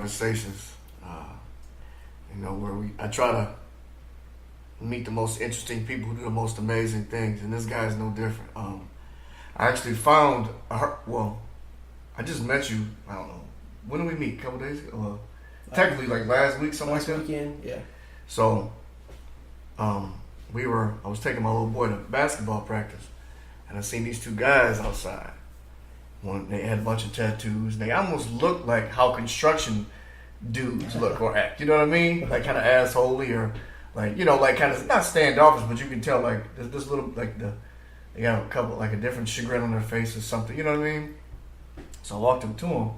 conversations, where I try to meet the most interesting people who do the most amazing things, and this guy is no different. I actually found, I just met you, I don't know, when did we meet? A couple days ago? Well, technically like last week, something like that. Last weekend, yeah. So, I was taking my little boy to basketball practice, and I seen these two guys outside. One, they had a bunch of tattoos. They almost looked like how construction dudes look or act. You know what I mean? Like kind of assholey or like, like kind of not standoffish, but you can tell like this little they got a couple like a different chagrin on their face or something. You know what I mean? So I walked up to them,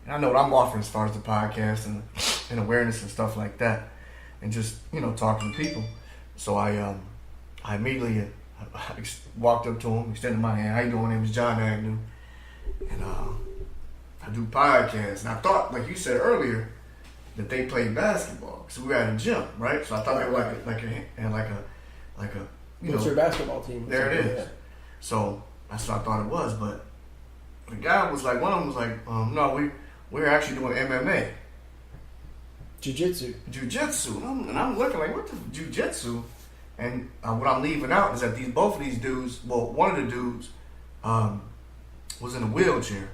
and I know what I'm offering as far as the podcast and awareness and stuff like that, and just talking to people. So I immediately walked up to him, extended my hand. How you doing? My name is John Agnew. And I do podcasts. And I thought, like you said earlier, that they played basketball. So we were at a gym, right? So I thought they were like a What's your basketball team? There it is. Yeah. So that's what I thought it was. But the guy was like, one of them was like, no, we're actually doing MMA. Jiu-jitsu. And I'm looking like, what the jiu-jitsu? And what I'm leaving out is that both of these dudes, well, one of the dudes was in a wheelchair,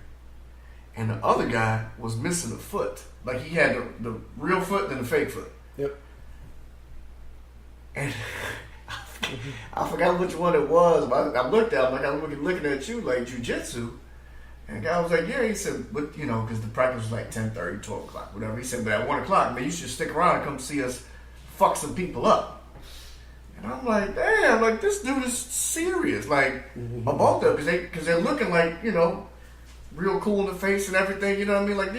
and the other guy was missing a foot. Like he had the real foot and the fake foot. Yep. And I forgot which one it was, but I looked at him like I was looking at you like jiu-jitsu. And the guy was like, yeah. He said, but because the practice was like 10:30, 12 o'clock, whatever. He said, but at 1 o'clock, man, you should stick around and come see us fuck some people up. And I'm like, damn, like this dude is serious, like about that, because they're looking like real cool in the face and everything, you know what I mean? Like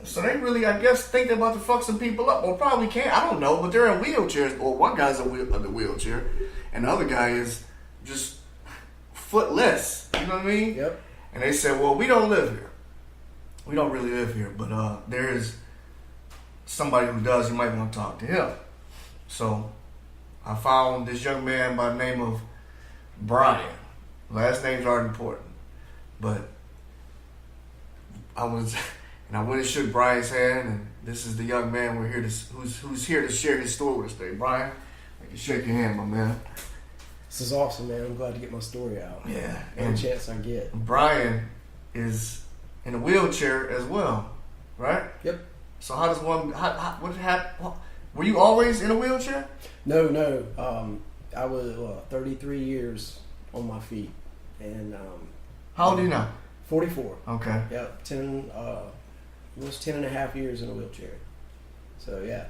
so they really, I guess, think they're about to fuck some people up, or probably can't. I don't know, but they're in wheelchairs. Well, one guy's in the wheelchair, and the other guy is just footless. You know what I mean? Yep. And they said, well, we don't live here. We don't really live here, but there is somebody who does. You might want to talk to him. So I found this young man by the name of Brian. Last names aren't important, but I went and shook Brian's hand, and this is the young man who's here to share his story with us today. Brian, I can shake your hand, my man. This is awesome, man. I'm glad to get my story out. Yeah, any chance I get. Brian is in a wheelchair as well, right? Yep. So how does one? What happened? Were you always in a wheelchair? No. I was 33 years on my feet, and how old are you now? 44. Okay. Yep. 10 and a half years in a wheelchair. So yeah,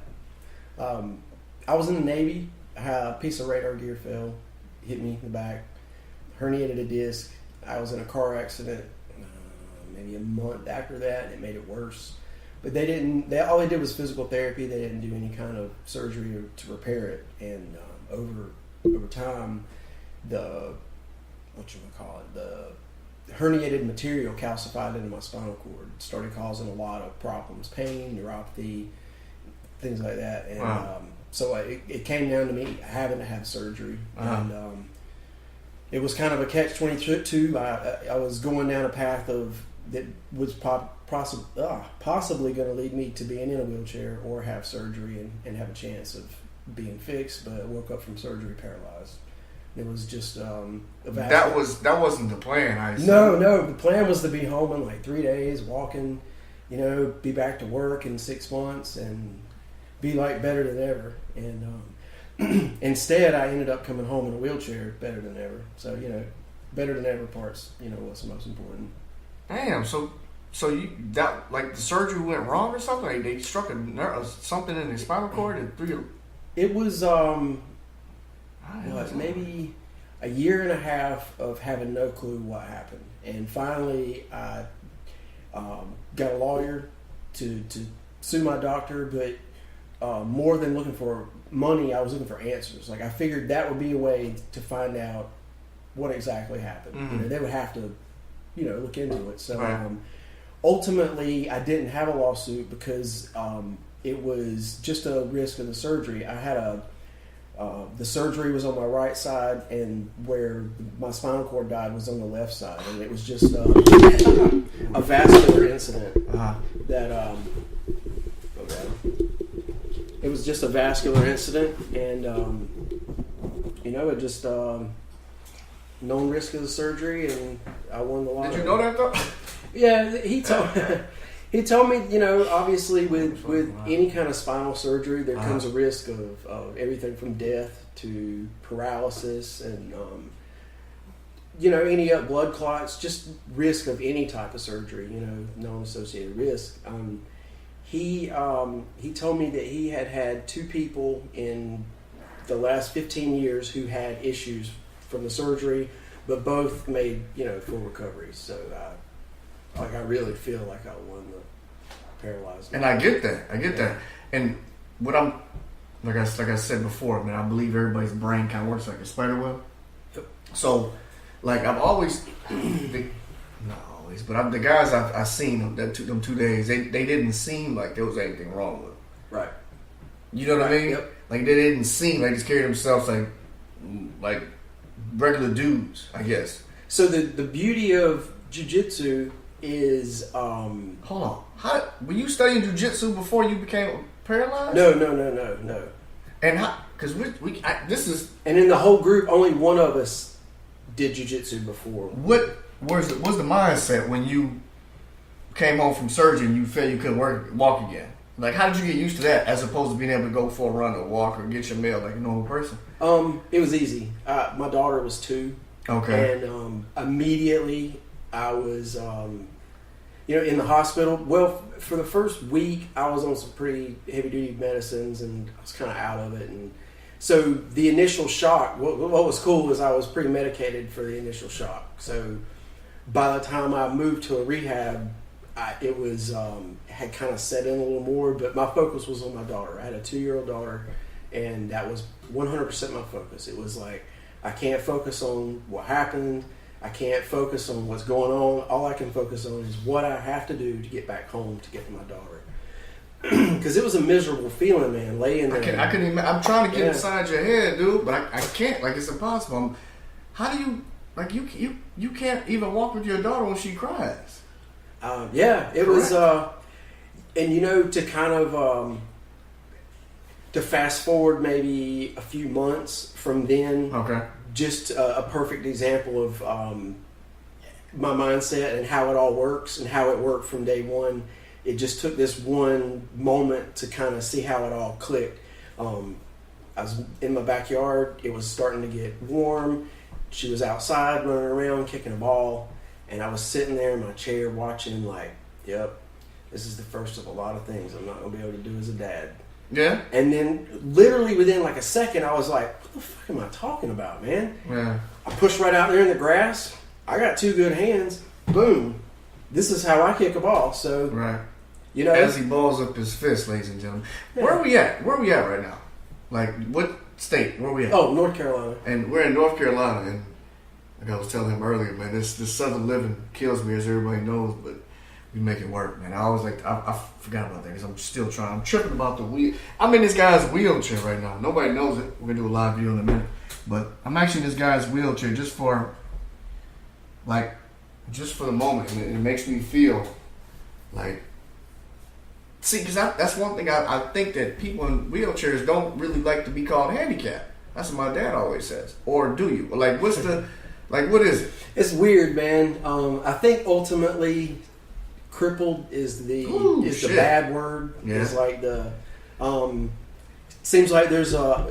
I was in the Navy. I had a piece of radar gear fell, hit me in the back, herniated a disc. I was in a car accident maybe a month after that, and it made it worse. But all they did was physical therapy. They didn't do any kind of surgery to repair it. And over time, the herniated material calcified into my spinal cord, started causing a lot of problems, pain, neuropathy, things like that. And wow. So it came down to me having to have surgery. Uh-huh. And it was kind of a catch-22. I was going down a path that was possibly going to lead me to being in a wheelchair or have surgery and have a chance of being fixed, but I woke up from surgery paralyzed. It was just that wasn't the plan. I assume. No. The plan was to be home in like 3 days, walking, be back to work in 6 months and be like better than ever. And instead, I ended up coming home in a wheelchair, better than ever. So better than ever part's what's most important. Damn. So you that like the surgery went wrong or something? Like they struck something in the spinal cord and threw your. It was maybe a year and a half of having no clue what happened, and finally I got a lawyer to sue my doctor, but more than looking for money, I was looking for answers. Like I figured that would be a way to find out what exactly happened. Mm-hmm. They would have to look into it. So right. Ultimately I didn't have a lawsuit because it was just a risk of the surgery. I had the surgery was on my right side, and where my spinal cord died was on the left side, and it was just a vascular incident uh-huh. that It was just a vascular incident, and it just known risk of the surgery, and I won the lottery. Did you know that though? Yeah, he told he told me, obviously with any kind of spinal surgery, there comes a risk of everything from death to paralysis and any blood clots, just risk of any type of surgery, non-associated risk. He told me that he had 2 people in the last 15 years who had issues from the surgery, but both made full recoveries. So I really feel like I won the paralyzed. And I get that. And what I'm like I said before, man, I believe everybody's brain kind of works like a spider web. Yep. So, like I've always, not always, but the guys I've seen them 2 days, they didn't seem like there was anything wrong with them. Right. You know what I mean? Yep. Like they didn't seem like they just carried themselves like regular dudes, I guess. So the beauty of jiu-jitsu is hold on. How were you studying jiu-jitsu before you became paralyzed? No. And how? Because this is. And in the whole group, only one of us did jiu-jitsu before. What's the mindset when you came home from surgery and you felt you couldn't walk again? Like, how did you get used to that as opposed to being able to go for a run or walk or get your meal like a normal person? It was easy. My daughter was 2. Okay. And immediately I was, in the hospital. Well, for the first week, I was on some pretty heavy-duty medicines, and I was kind of out of it. And so the initial shock, what was cool was I was pretty medicated for the initial shock. So by the time I moved to a rehab, it was had kind of set in a little more, but my focus was on my daughter. I had a 2-year-old daughter, and that was 100% my focus. It was like, I can't focus on what happened. I can't focus on what's going on. All I can focus on is what I have to do to get back home to get to my daughter. Because it was a miserable feeling, man, laying there. I couldn't even, I'm trying to get inside your head, dude, but I can't. Like, it's impossible. How do you, like, you can't even walk with your daughter when she cries. It was, and to kind of, to fast forward maybe a few months from then, okay, just a perfect example of my mindset and how it all works and how it worked from day one. It just took this one moment to kind of see how it all clicked. I was in my backyard. It was starting to get warm. She was outside running around kicking a ball, and I was sitting there in my chair watching like, yep, this is the first of a lot of things I'm not going to be able to do as a dad. Yeah. And then literally within like a second, I was like, what the fuck am I talking about, man? Yeah. I pushed right out there in the grass. I got 2 good hands. Boom. This is how I kick a ball. So, right. As he balls up his fist, ladies and gentlemen. Yeah. Where are we at? Where are we at right now? Like, what state? Where are we at? Oh, North Carolina. And we're in North Carolina. And like I was telling him earlier, man, this southern living kills me, as everybody knows, but we make it work, man. I always I forgot about that because I'm still trying. I'm tripping about the wheel. I'm in this guy's wheelchair right now. Nobody knows it. We're going to do a live video in a minute. But I'm actually in this guy's wheelchair just for the moment. And it makes me feel like, see, because that's one thing I think that people in wheelchairs don't really like to be called handicapped. That's what my dad always says. Or do you? Like, what is it? It's weird, man. I think ultimately, crippled is the bad word. Yeah. It's like the seems like there's I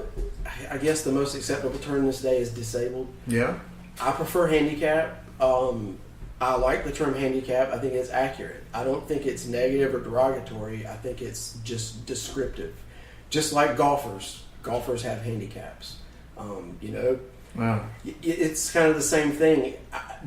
guess the most acceptable term this day is disabled. Yeah. I prefer handicap. I like the term handicap. I think it's accurate. I don't think it's negative or derogatory. I think it's just descriptive. Just like golfers. Golfers have handicaps. Wow. It's kind of the same thing.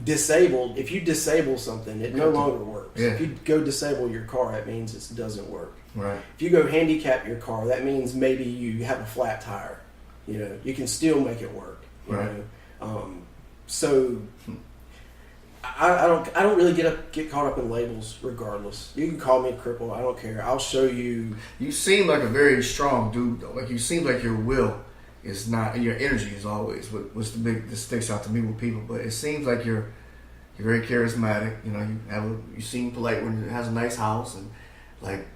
Disabled, if you disable something, it no longer works. Yeah. If you go disable your car, that means it doesn't work. Right. If you go handicap your car, that means maybe you have a flat tire. You can still make it work. Right. So I don't really get caught up in labels. Regardless, you can call me a cripple. I don't care. I'll show you. You seem like a very strong dude, though. Like, you seem like your will is not, and your energy is always what's the big that sticks out to me with people. But it seems like you're very charismatic. You seem polite when it has a nice house, and like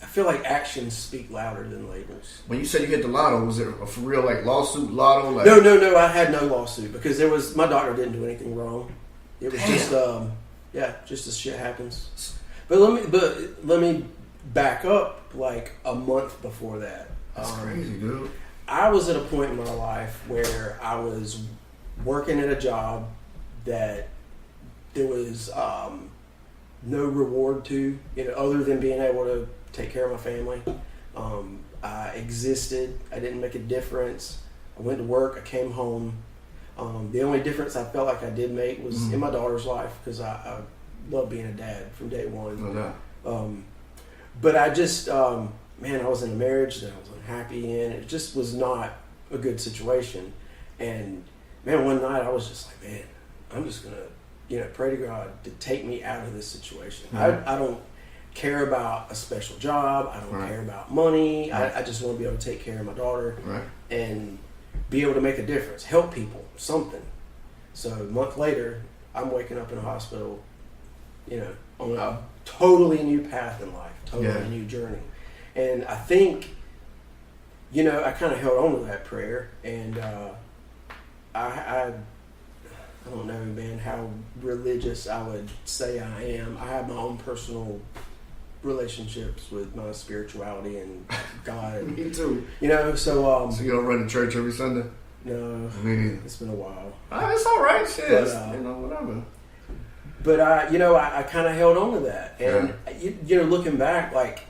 I feel like actions speak louder than labels. When you said you hit the lotto, was it a for real like lawsuit lotto? Like, No. I had no lawsuit because my doctor didn't do anything wrong. It was just just as shit happens. But let me back up like a month before that. That's crazy, dude. I was at a point in my life where I was working at a job that there was no reward to, other than being able to take care of my family. I existed. I didn't make a difference. I went to work. I came home. The only difference I felt like I did make was in my daughter's life because I love being a dad from day one. No doubt. But I just, I was in a marriage that I was unhappy in. It just was not a good situation. And man, one night I was just like, man, I'm just gonna, pray to God to take me out of this situation. Right. I don't care about a special job. I don't care about money. Right. I just want to be able to take care of my daughter Right. and be able to make a difference, help people, something. So a month later, I'm waking up in a hospital, on a totally new path in life, totally new journey. And I think, I kind of held on to that prayer, and I don't know, man, how religious I would say I am. I have my own personal relationships with my spirituality and God. Me too. So So you don't run to church every Sunday? no, Me neither. it's been a while. It's all right, shit. But, Whatever. But I kind of held on to that, and looking back, like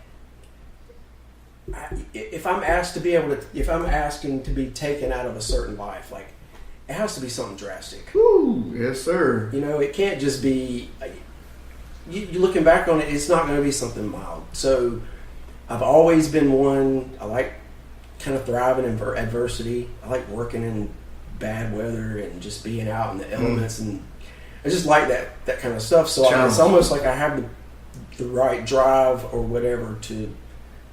if I'm asking to be taken out of a certain life, like it has to be something drastic. Woo, yes, sir. It can't just be. You looking back on it, it's not going to be something mild. So I've always been one. I like kind of thriving in adversity. I like working in bad weather and just being out in the elements, and I just like that kind of stuff. So it's almost like I have the right drive or whatever to.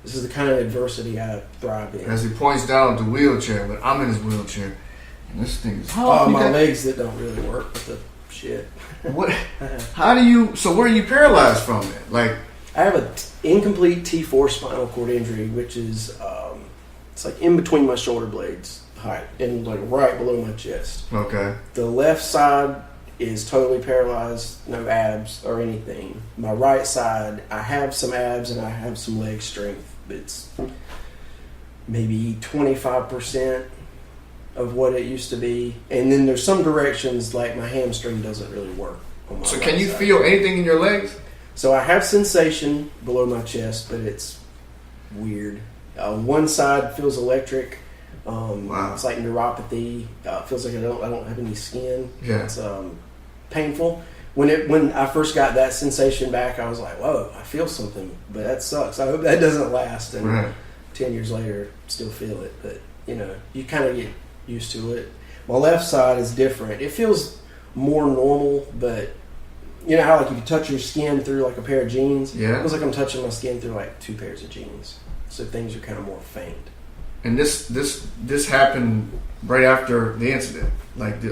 This is the kind of adversity I thrive in. As he points down the wheelchair, but I'm in his wheelchair, and this thing is my legs that don't really work with the shit. What? How do you? So where are you paralyzed from? It like I have an incomplete T4 spinal cord injury, which is it's like in between my shoulder blades height and like right below my chest. Okay. The left side is totally paralyzed, no abs or anything. My right side, I have some abs and I have some leg strength. It's maybe 25% of what it used to be. And then there's some directions like my hamstring doesn't really work on my So right can you side. feel anything in your legs? So I have sensation below my chest, but it's weird. One side feels electric. Wow. It's like neuropathy. It feels like I don't have any skin. Yeah. It's painful. When I first got that sensation back, I was like, whoa, I feel something, but that sucks. I hope that doesn't last. And 10 years later, still feel it. But, you kind of get used to it. My left side is different. It feels more normal, but you know how like you can touch your skin through like a pair of jeans? Yeah. It feels like I'm touching my skin through like two pairs of jeans. So things are kind of more faint. And this happened right after the incident. Like the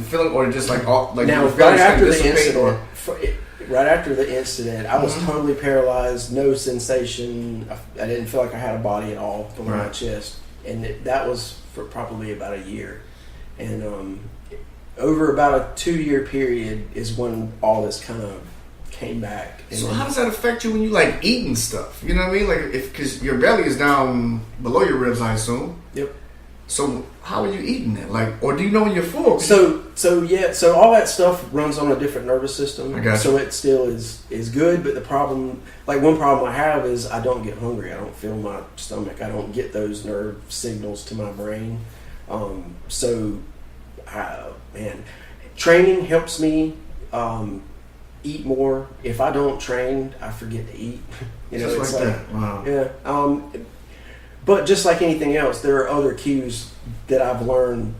feeling, or just like all like now your right feelings after the dissipate, incident, or right after the incident, I was totally paralyzed, no sensation. I didn't feel like I had a body at all below my chest, and that was for probably about a year. And over about a 2-year period is when all this kind of came back. And so how does that affect you when you like eating stuff? You know what I mean? Like because your belly is down below your ribs, I assume. Yep. So how are you eating it? Like, or do you know when you're full? So all that stuff runs on a different nervous system. I got you. So it still is good, but the problem, like one problem I have is I don't get hungry. I don't feel my stomach. I don't get those nerve signals to my brain. Training helps me eat more. If I don't train, I forget to eat. Just it's like that. Wow. Yeah. But just like anything else, there are other cues that I've learned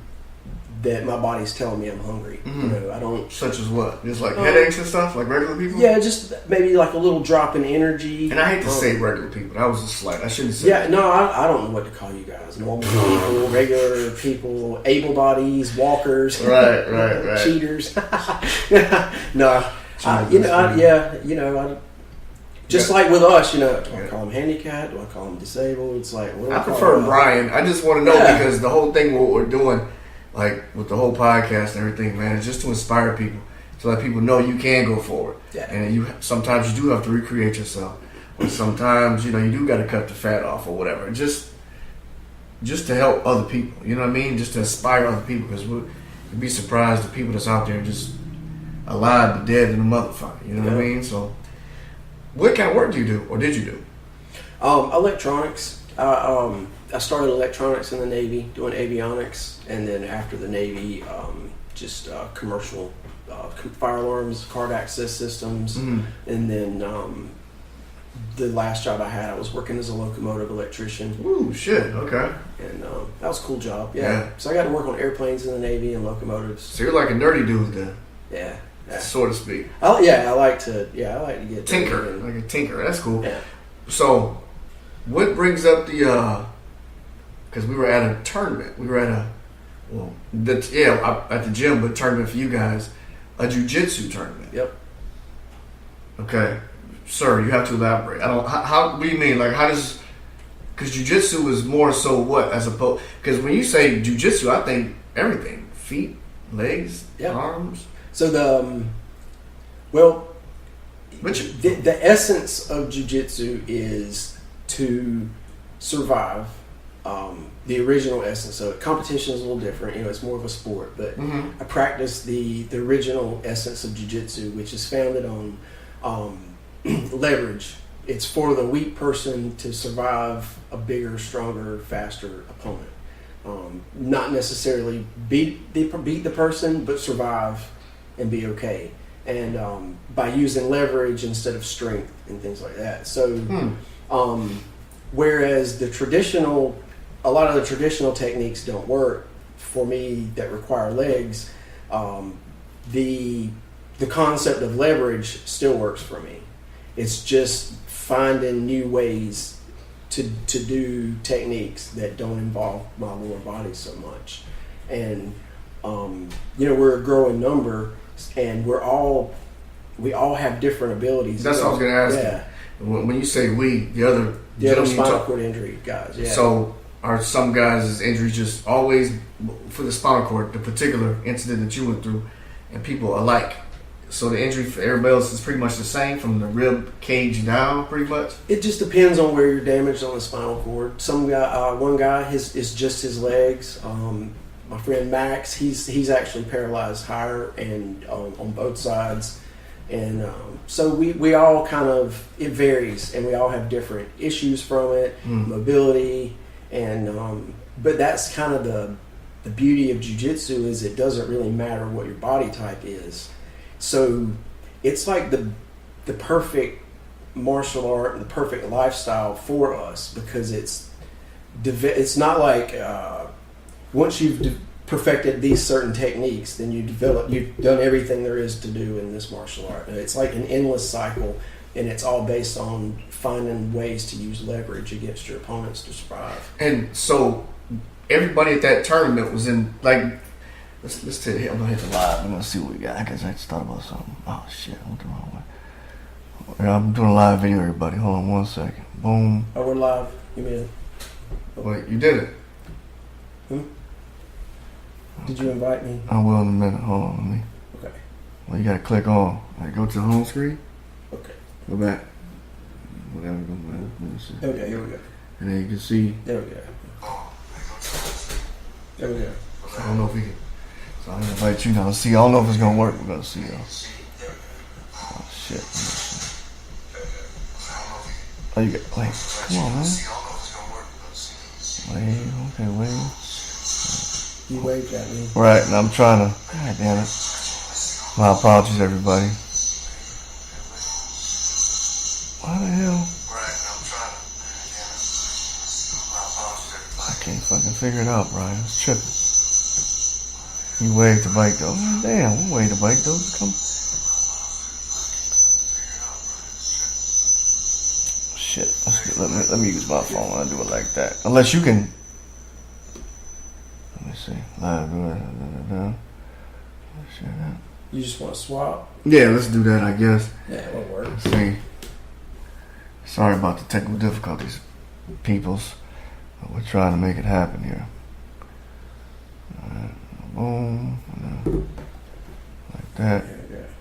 that my body's telling me I'm hungry. Mm-hmm. I don't. Such as what? Just like headaches and stuff, like regular people. Yeah, just maybe like a little drop in energy. And I hate to say regular people. That was a slight. I shouldn't say. Yeah, no, I don't know what to call you guys. Normal people, regular people, able bodies, walkers, Right. cheaters. No, Just like with us, do I call them handicapped? Do I call them disabled? It's like, what do I call prefer them? Brian. I just want to know because the whole thing, what we're doing, like with the whole podcast and everything, man, is just to inspire people, to let people know you can go forward. Yeah. And sometimes you do have to recreate yourself, or sometimes you do got to cut the fat off or whatever. Just to help other people, you know what I mean? Just to inspire other people, because you'd be surprised the people that's out there just alive but dead in the motherfucker. You know what I mean? So, what kind of work do you do, or did you do? Electronics. I started electronics in the Navy, doing avionics, and then after the Navy, just commercial fire alarms, card access systems, and then the last job I had, I was working as a locomotive electrician. Ooh, shit. Okay. And that was a cool job. Yeah. So I got to work on airplanes in the Navy and locomotives. So you're like a nerdy dude then. Yeah. So to speak. I like to get tinker, like a tinker. That's cool. Yeah. So, what brings up the? Because we were at a tournament. We were at at the gym, but tournament for you guys, a jiu-jitsu tournament. Yep. Okay, sir, you have to elaborate. I don't. How? What do you mean? Like, how does? Because jiu-jitsu is more so what as opposed. Because when you say jiu-jitsu, I think everything: feet, legs, arms. So the essence of jiu-jitsu is to survive. The original essence of it. Competition is a little different. It's more of a sport. But I practice the original essence of jiu-jitsu, which is founded on leverage. It's for the weak person to survive a bigger, stronger, faster opponent. Not necessarily beat the person, but survive and be okay, and by using leverage instead of strength and things like that. So, whereas a lot of the traditional techniques don't work for me that require legs, the concept of leverage still works for me. It's just finding new ways to do techniques that don't involve my lower body so much, and we're a growing number. And we all have different abilities. That's what I was going to ask you. When you say we, the other spinal cord injury guys. Yeah. So are some guys' injuries just always for the spinal cord, the particular incident that you went through, and people alike? So the injury for everybody else is pretty much the same from the rib cage down, pretty much. It just depends on where you're damaged on the spinal cord. Some guy, one guy, is just his legs. My friend Max, he's actually paralyzed higher and on both sides, and so we all kind of, it varies, and we all have different issues from it, mobility, and but that's kind of the beauty of jiu-jitsu is it doesn't really matter what your body type is. So it's like the perfect martial art, the perfect lifestyle for us, because it's not like once you've perfected these certain techniques, then you've done everything there is to do in this martial art. It's like an endless cycle, and it's all based on finding ways to use leverage against your opponents to survive. And so everybody at that tournament was in, like, let's take it. I'm gonna hit the live. I'm gonna see what we got. I guess I just thought about something. Oh shit, I went the wrong way. I'm doing a live video, everybody. Hold on 1 second. Boom. Oh, we're live. You mean it? Wait, you did it. Did you invite me? I will in a minute. Hold on, let me. Okay. Well, you gotta click on. Like, go to the home screen. Okay. Go back. Whatever. Go back. Let me see. Okay, here we go. And then you can see. There we go. There we go. I don't know if we can. So I'm gonna invite you now. See, I don't know if it's gonna work. We're gonna see though. Oh shit. Oh, you got. Wait. Come on, man. Wait. Okay. Wait. You waved at me. Right, and I'm trying to. God damn it. My apologies, everybody. Why the hell? I can't fucking figure it out, Brian. It's tripping. You waved the bike though. Damn, we'll wave the bike though. Come. Shit. Let me use my phone when I do it like that. Unless you can. Let me see. Live. You just want to swap? Yeah, let's do that, I guess. Yeah, it'll work. Let's see. Sorry about the technical difficulties, peoples. But we're trying to make it happen here. Alright, boom, like that.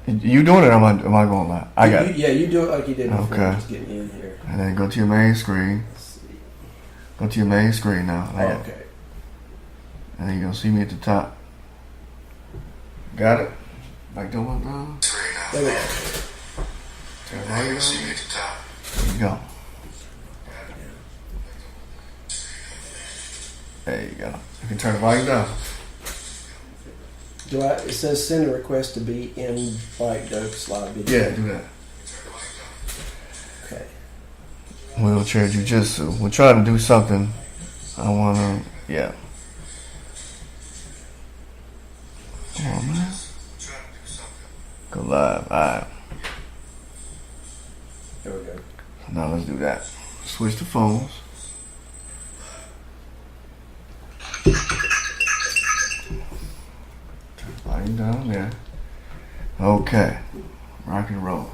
You doing it? Or am I going live? I got it. Yeah, you do it like you did before. Okay. Just getting in here. And then go to your main screen. Let's see. Go to your main screen now. Oh, Like okay. And then you're gonna see me at the top. Got it? Like the one down? There we go. Turn the volume down. There you go. There you go. You can turn the volume down. It says send a request to be in Bike Dope slide video. Yeah, do that. Okay. Wheelchair Jiu-Jitsu. We're trying to do something. I wanna, yeah. Come on, man. Go live. Alright. There we go. Now let's do that. Switch the phones. Turn the volume down there. Okay. Rock and roll.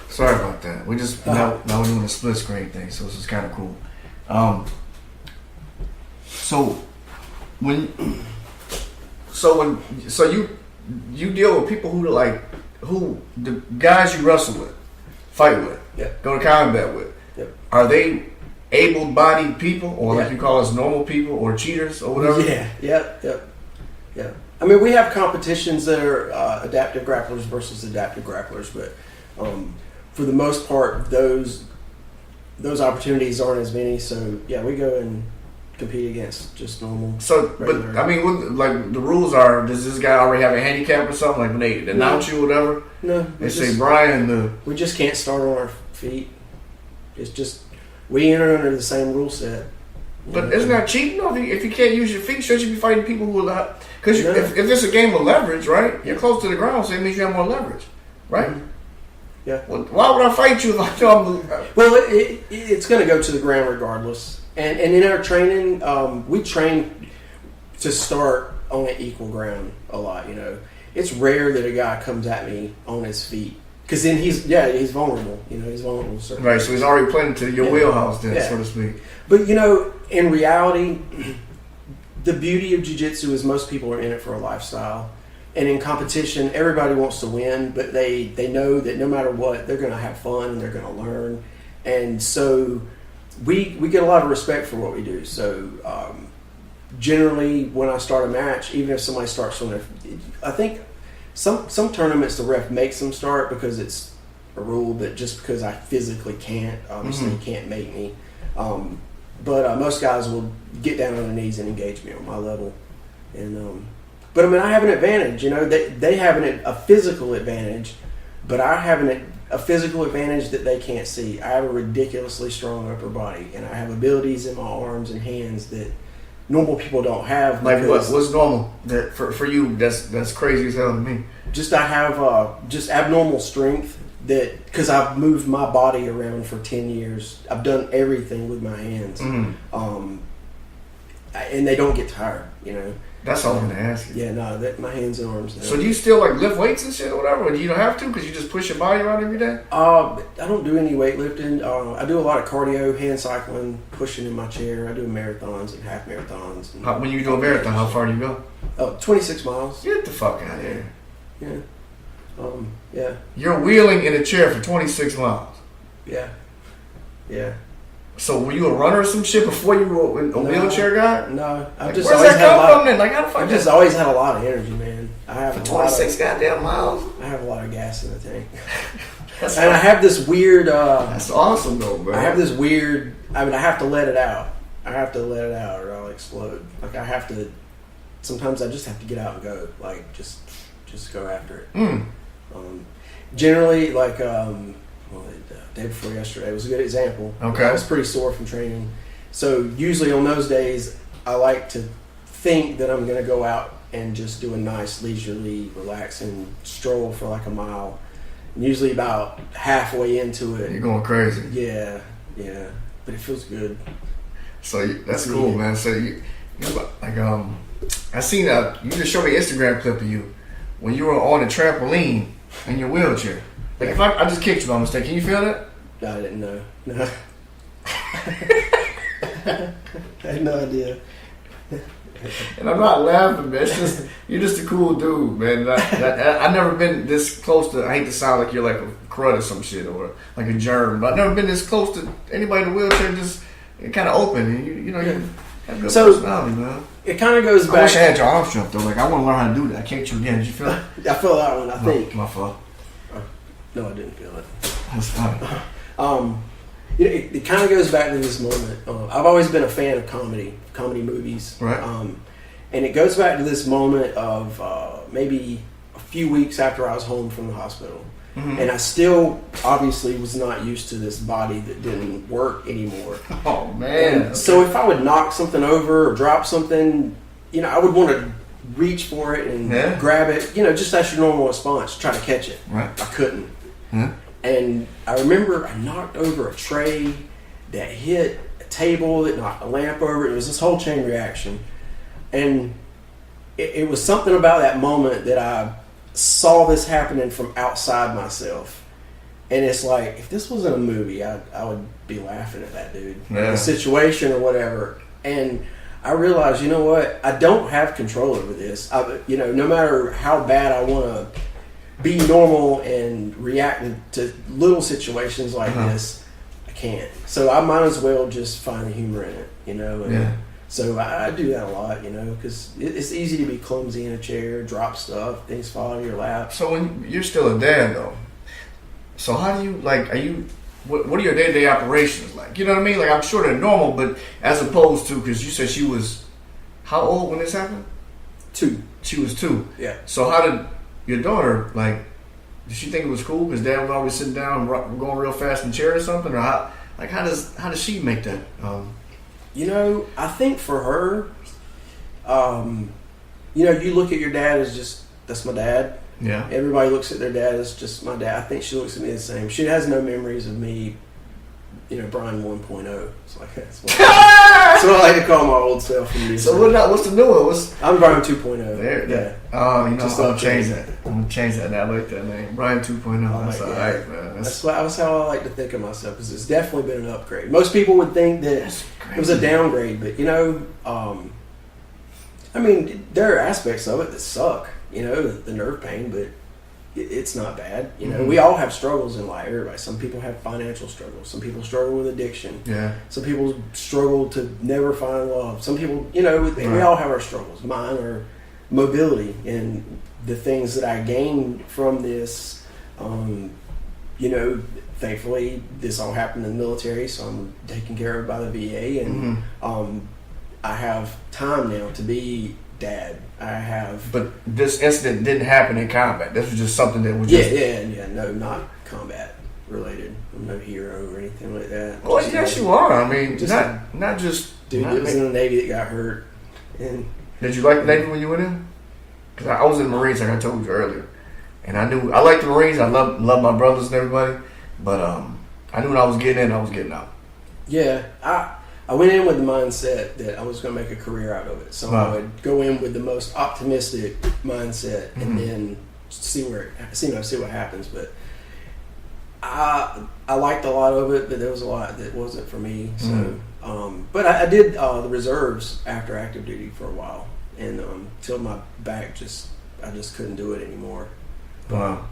Sorry about that. We just now we're doing the split screen thing, so this is kind of cool. So you deal with people who the guys you wrestle with, fight with, go to combat with. Yep. Are they able-bodied people, or like Yeah. you call us normal people, or cheaters, or whatever? Yeah. Yep. I mean, we have competitions that are adaptive grapplers versus adaptive grapplers, but for the most part, those opportunities aren't as many. So yeah, we go and compete against just normal. So, regular. but I mean, like the rules are, does this guy already have a handicap or something? Like when they announce you or whatever, No, they say Brian we just can't start on our feet. It's just we enter under the same rule set. But isn't that cheating though? If you can't use your feet, shouldn't you be fighting people who are not? Because No. if it's a game of leverage, right? You're close to the ground, so it means you have more leverage, right? Mhm. Yeah. Well, why would I fight you if I know I'm? Well, it's going to go to the ground regardless. And in our training, we train to start on an equal ground a lot. You know, it's rare that a guy comes at me on his feet because then he's vulnerable. You know, he's vulnerable. To certain Right, so he's already playing to your wheelhouse, then, Yeah. so to speak. But you know, in reality, the beauty of jiu-jitsu is most people are in it for a lifestyle. And in competition, everybody wants to win, but they know that no matter what, they're going to have fun and they're going to learn. And so we get a lot of respect for what we do. So generally, when I start a match, even if somebody starts on their, I think some tournaments the ref makes them start because it's a rule that just because I physically can't, obviously you can't make me. But most guys will get down on their knees and engage me on my level. And but I mean, I have an advantage. You know, they have a physical advantage, but I have a physical advantage that they can't see. I have a ridiculously strong upper body, and I have abilities in my arms and hands that normal people don't have. Like what? What's normal? That for you, that's crazy as hell to me. Just I have just abnormal strength that because I've moved my body around for 10 years. I've done everything with my hands, and they don't get tired. You know. That's all I'm gonna ask you. Yeah, no, my hands and arms. So do you still like lift weights and shit or whatever? Or do you don't have to because you just push your body around every day? I don't do any weightlifting. I do a lot of cardio, hand cycling, pushing in my chair. I do marathons and half marathons. And When you do a marathon, how far do you go? 26 miles. Get the fuck out of here. Yeah. Yeah. You're wheeling in a chair for 26 miles. Yeah. Yeah. So were you a runner or some shit before you were a wheelchair guy? No. Like, where's that come from then? Like how the fuck? I've just always had a lot of energy, man. I have for 26 goddamn miles. I have a lot of gas in the tank. That's And I have this weird. That's awesome though, bro. I have this weird. I mean, I have to let it out. I have to let it out, or I'll explode. Like I have to. Sometimes I just have to get out and go. Like just go after it. Generally, like the day before yesterday was a good example. Okay. I was pretty sore from training, so usually on those days I like to think that I'm going to go out and just do a nice leisurely, relaxing stroll for like a mile. And usually about halfway into it, You're going crazy. yeah, but it feels good. So that's cool, man. So you like I seen you just showed me an Instagram clip of you when you were on a trampoline in your wheelchair. Like if I just kicked you by mistake, can you feel that? I didn't know. No. I had no idea. And I'm not laughing, man. It's just you're just a cool dude, man. I've never been this close to. I hate to sound like you're like a crud or some shit or like a germ, but I've never been this close to anybody in a wheelchair. Just kind of open, and you know, you have a good personality, man. It kind of goes back. I wish I had your arm strength though. Like I want to learn how to do that. I can't you again. Did you feel it? I feel that one. I think. My fault. No, I didn't feel it. That's fine. It kind of goes back to this moment. I've always been a fan of comedy movies. Right. And it goes back to this moment of maybe a few weeks after I was home from the hospital. Mm-hmm. And I still obviously was not used to this body that didn't work anymore. Oh, man. And so if I would knock something over or drop something, you know, I would want to reach for it and grab it, you know, just as your normal response, try to catch it. Right. I couldn't. Yeah. And I remember I knocked over a tray that hit a table, that knocked a lamp over. It was this whole chain reaction. And it was something about that moment that I saw this happening from outside myself. And it's like, if this wasn't a movie, I would be laughing at that dude. Yeah. The situation or whatever. And I realized, you know what? I don't have control over this. You know, no matter how bad I want to be normal and react to little situations like this, I can't. So I might as well just find the humor in it, you know. And so I do that a lot, you know, because it's easy to be clumsy in a chair, drop stuff, things fall out of your lap. So when you're still a dad, though, so how do you, like, what are your day-to-day operations like? You know what I mean? Like, I'm sure they're normal, but as opposed to, because you said she was, how old when this happened? 2. She was 2. Yeah. So how did your daughter, like, did she think it was cool because dad was always sitting down and going real fast in the chair or something? Or how does she make that? You know, I think for her, you know, you look at your dad as just, that's my dad. Yeah. Everybody looks at their dad as just my dad. I think she looks at me the same. She has no memories of me, you know, Brian 1.0. It's like, that's what I like to call my old self. So what's the new one? I'm Brian 2.0. There. Yeah. Oh, you know, I'm going to change that. I'm going to change that now. I like that name. Brian 2.0. That's all right, man. That's how I like to think of myself, because it's definitely been an upgrade. Most people would think that it was a downgrade, but, you know, I mean, there are aspects of it that suck, you know, the nerve pain, but it's not bad. You know, we all have struggles in life. Everybody. Some people have financial struggles. Some people struggle with addiction. Yeah. Some people struggle to never find love. Some people, you know, we all have our struggles. Mine are mobility and the things that I gained from this. You know, thankfully, this all happened in the military, so I'm taken care of by the VA, and I have time now to be dad. I have. But this incident didn't happen in combat. This was just something that was no, not combat related. I'm no hero or anything like that. Well, yes, you are. I mean, not just. Dude, it was in the Navy that got hurt. And did you like the Navy when you went in? Because I was in the Marines, like I told you earlier, and I liked the Marines. I love my brothers and everybody, but I knew when I was getting in, I was getting out. Yeah, I went in with the mindset that I was going to make a career out of it. So I would go in with the most optimistic mindset and then see what happens. But I liked a lot of it, but there was a lot that wasn't for me. So, but I did the reserves after active duty for a while, and till my back I just couldn't do it anymore. Wow.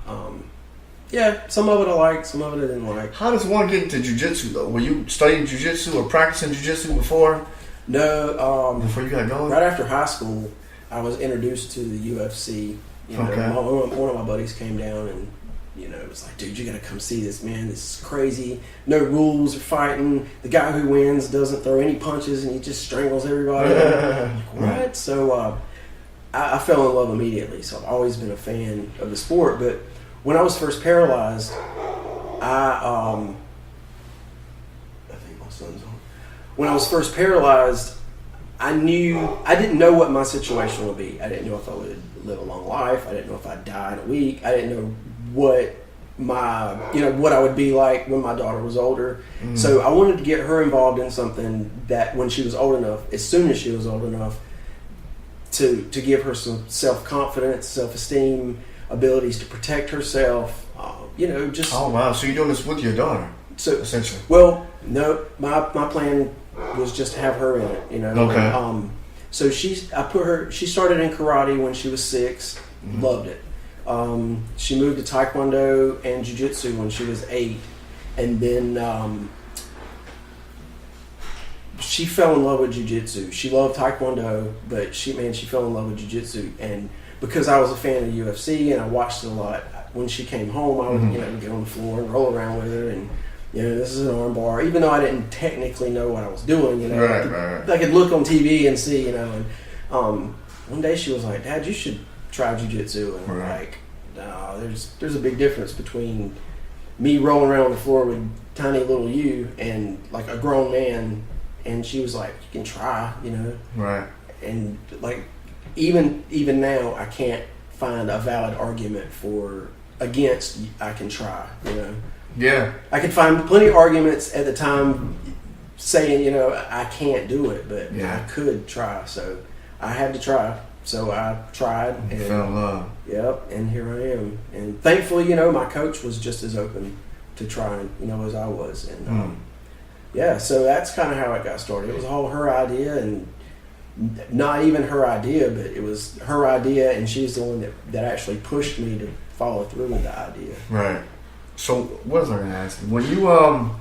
Yeah, some of it I liked, some of it I didn't like. How does one get into jiu-jitsu, though? Were you studying jiu-jitsu or practicing jiu-jitsu before? No. Before you got going? Right after high school, I was introduced to the UFC. You know, one of my buddies came down and, you know, it was like, dude, you got to come see this, man. This is crazy. No rules of fighting. The guy who wins doesn't throw any punches and he just strangles everybody. Like, what? Right. So I fell in love immediately. So I've always been a fan of the sport, but when I was first paralyzed, I think my son's on. When I was first paralyzed, I didn't know what my situation would be. I didn't know if I would live a long life. I didn't know if I'd die in a week. I didn't know what what I would be like when my daughter was older. So I wanted to get her involved in something that when she was old enough, as soon as she was old enough, to give her some self-confidence, self-esteem, abilities to protect herself, just... Oh, wow. So you're doing this with your daughter? So essentially. well, no, my plan was just to have her in it, you know. Okay. So she started in karate when she was 6, loved it. She moved to Taekwondo and Jiu-Jitsu when she was 8, and then she fell in love with Jiu-Jitsu. She loved Taekwondo, but she fell in love with Jiu-Jitsu, and because I was a fan of UFC and I watched it a lot, when she came home, I would get on the floor and roll around with her, and this is an arm bar. Even though I didn't technically know what I was doing, I could look on TV and see, And one day she was like, "Dad, you should try jiu-jitsu." And I'm like, "No, there's a big difference between me rolling around on the floor with tiny little you and like a grown man." And she was like, "You can try, Right. And like, even now, I can't find a valid argument against. I can try, Yeah. I could find plenty of arguments at the time saying, I can't do it, but I could try. So I had to try. So I tried and fell in love. Yep, and here I am. And thankfully, my coach was just as open to trying, as I was. And so that's kind of how it got started. It was all her idea, and not even her idea, but it was her idea, and she's the one that actually pushed me to follow through with the idea. Right. So what was I going to ask you? When you wow,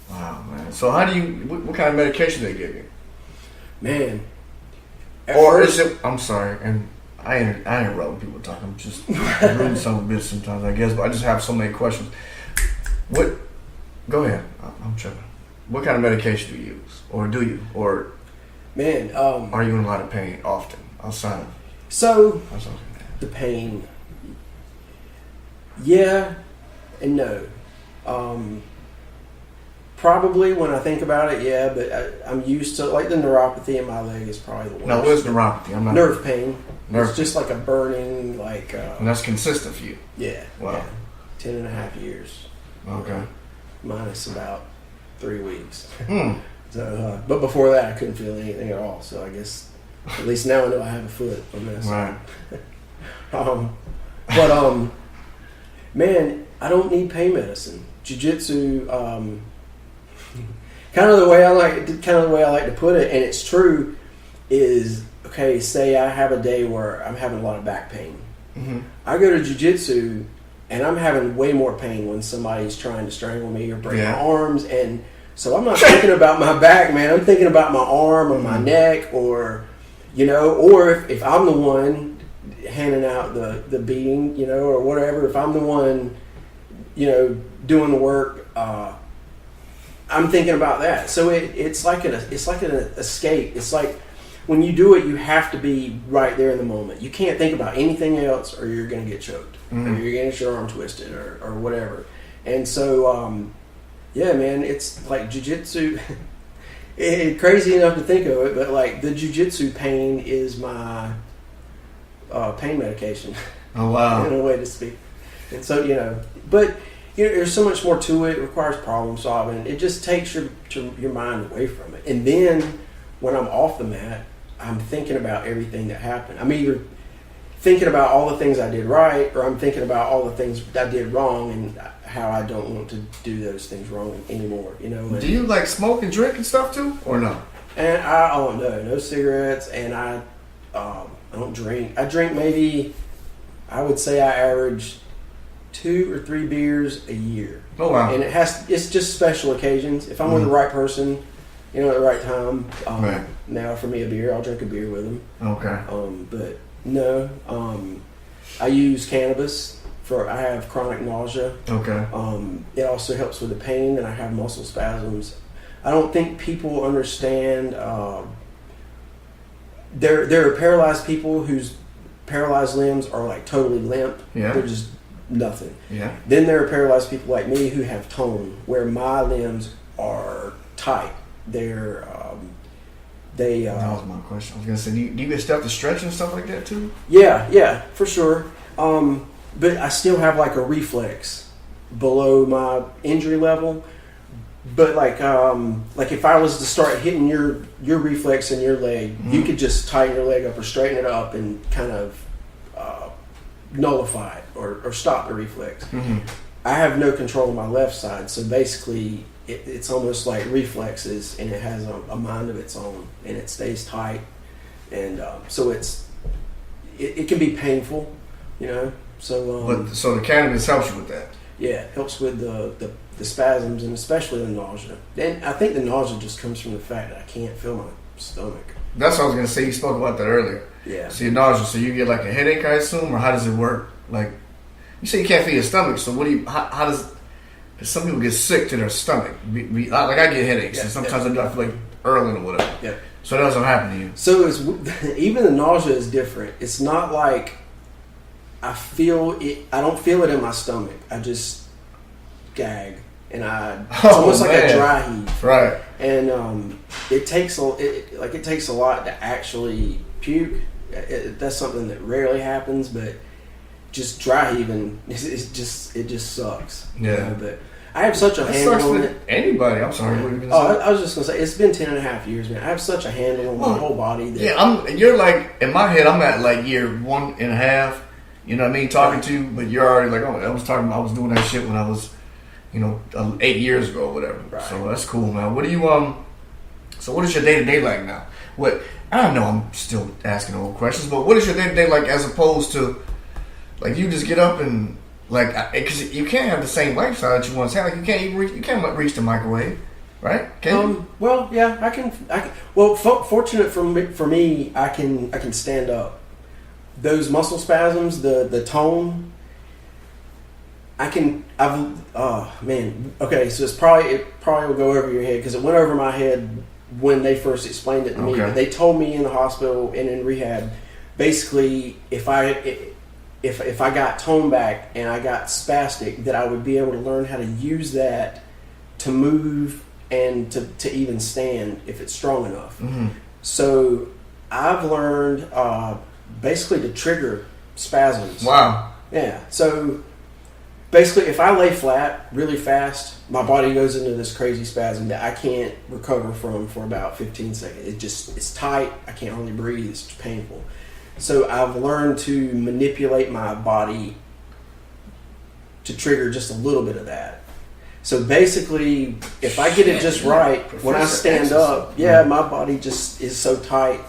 man. So how do you? What kind of medication they give you? Man. Or is it? I'm sorry, and I interrupt when people talk. I'm just rude son of a bitch sometimes, I guess. But I just have so many questions. What? Go ahead. I'm tripping. What kind of medication do you use, or do you, or man? Are you in a lot of pain often outside of? So the pain. Yeah, and no. Probably when I think about it, yeah, but I'm used to, like, the neuropathy in my leg is probably the worst. Now, what's neuropathy? I'm not nerve pain. Nerve it's just like a burning, like. And that's consistent for you. Yeah. Wow. Yeah. 10 and a half years. Okay. Minus about 3 weeks. So, but before that, I couldn't feel anything at all. So I guess at least now I know I have a foot on this. Right. Man, I don't need pain medicine. Jiu-jitsu, kind of the way I like to put it, and it's true, is okay. Say I have a day where I'm having a lot of back pain. Mm-hmm. I go to jiu-jitsu, and I'm having way more pain when somebody's trying to strangle me or break my arms, and so I'm not thinking about my back, man. I'm thinking about my arm or my neck, or or if I'm the one handing out the beating, or whatever. If I'm the one, doing the work, I'm thinking about that. So it's like an escape. It's like when you do it, you have to be right there in the moment. You can't think about anything else, or you're going to get choked, or you're going to get your arm twisted, or whatever. And so, yeah, man, it's like jiu-jitsu. It's crazy enough to think of it, but like the jiu-jitsu pain is my pain medication. Oh, wow. In a way to speak. And so, but there's so much more to it. It requires problem solving. It just takes your mind away from it. And then when I'm off the mat, I'm thinking about everything that happened. I'm either thinking about all the things I did right, or I'm thinking about all the things I did wrong and how I don't want to do those things wrong anymore. And, do you like smoke and drink and stuff too, or no? And I don't know, no cigarettes, and I don't drink. I drink maybe, I would say I average 2 or 3 beers a year. Oh wow! And it's just special occasions. If I'm with the right person, at the right time. Right. Now for me a beer, I'll drink a beer with them. Okay. But no, I use cannabis I have chronic nausea. Okay. It also helps with the pain, and I have muscle spasms. I don't think people understand. There are paralyzed people whose paralyzed limbs are like totally limp. Yeah. They're just nothing. Yeah. Then there are paralyzed people like me who have tone, where my limbs are tight. That was my question. I was gonna say, do you get stuff to stretch and stuff like that too? Yeah, for sure. But I still have like a reflex below my injury level. But like if I was to start hitting your reflex in your leg, you could just tighten your leg up or straighten it up and kind of nullify it or stop the reflex. I have no control of my left side, so basically it's almost like reflexes, and it has a mind of its own, and it stays tight, and so it can be painful, you know. So so the cannabis helps you with that. yeah, it helps with the spasms and especially the nausea. And I think the nausea just comes from the fact that I can't feel my stomach. That's what I was gonna say. You spoke about that earlier. Yeah. So you're nauseous. So you get like a headache, I assume, or how does it work? Like, you say you can't feel your stomach. So what do you? How does? Cause some people get sick to their stomach. Like I get headaches, and sometimes I feel like Erling or whatever. Yeah. So that doesn't happen to you. So it's even the nausea is different. It's not like I feel it. I don't feel it in my stomach. I just gag, and it's almost like a dry heave. Right. And it takes a lot to actually puke. That's something that rarely happens, but just dry heaving, it just sucks. Yeah. You know, but I have such a handle on it. Anybody, I'm sorry. What were you gonna say? I was just gonna say it's been 10.5 years, man. I have such a handle on my whole body. That You're like in my head. I'm at like year 1.5. You know what I mean? Talking to you, but you're already like, I was doing that shit when I was, 8 years ago or whatever. Right. So that's cool, man. What do you So what is your day to day like now? I know I'm still asking old questions, but what is your day to day like as opposed to, like, you just get up and like, because you can't have the same lifestyle that you once had. Like you can't reach the microwave, right? Can you? Well, yeah, I can. Well, fortunate for me, I can stand up. Those muscle spasms, the tone. Man. Okay, so it probably will go over your head because it went over my head when they first explained it to me. But they told me in the hospital and in rehab, basically, if I got tone back and I got spastic, that I would be able to learn how to use that to move and to even stand if it's strong enough. Mm-hmm. So I've learned basically to trigger spasms. Wow. Yeah. So basically, if I lay flat really fast, my body goes into this crazy spasm that I can't recover from for about 15 seconds. It's tight. I can't hardly breathe. It's painful. So I've learned to manipulate my body to trigger just a little bit of that. So basically, if I get it just right, when I stand up, my body just is so tight.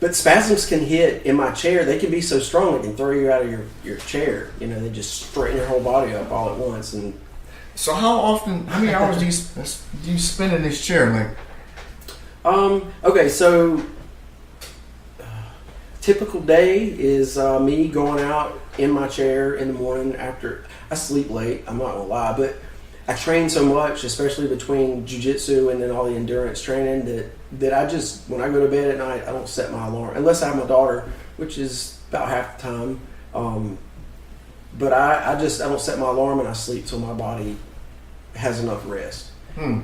But spasms can hit in my chair. They can be so strong they can throw you out of your chair. They just straighten your whole body up all at once. And so how many hours do you spend in this chair? Like, okay, so typical day is me going out in my chair in the morning after I sleep late. I'm not gonna lie, but I train so much, especially between jiu-jitsu and then all the endurance training, that I just, when I go to bed at night, I don't set my alarm unless I have my daughter, which is about half the time. But I don't set my alarm and I sleep till my body has enough rest. And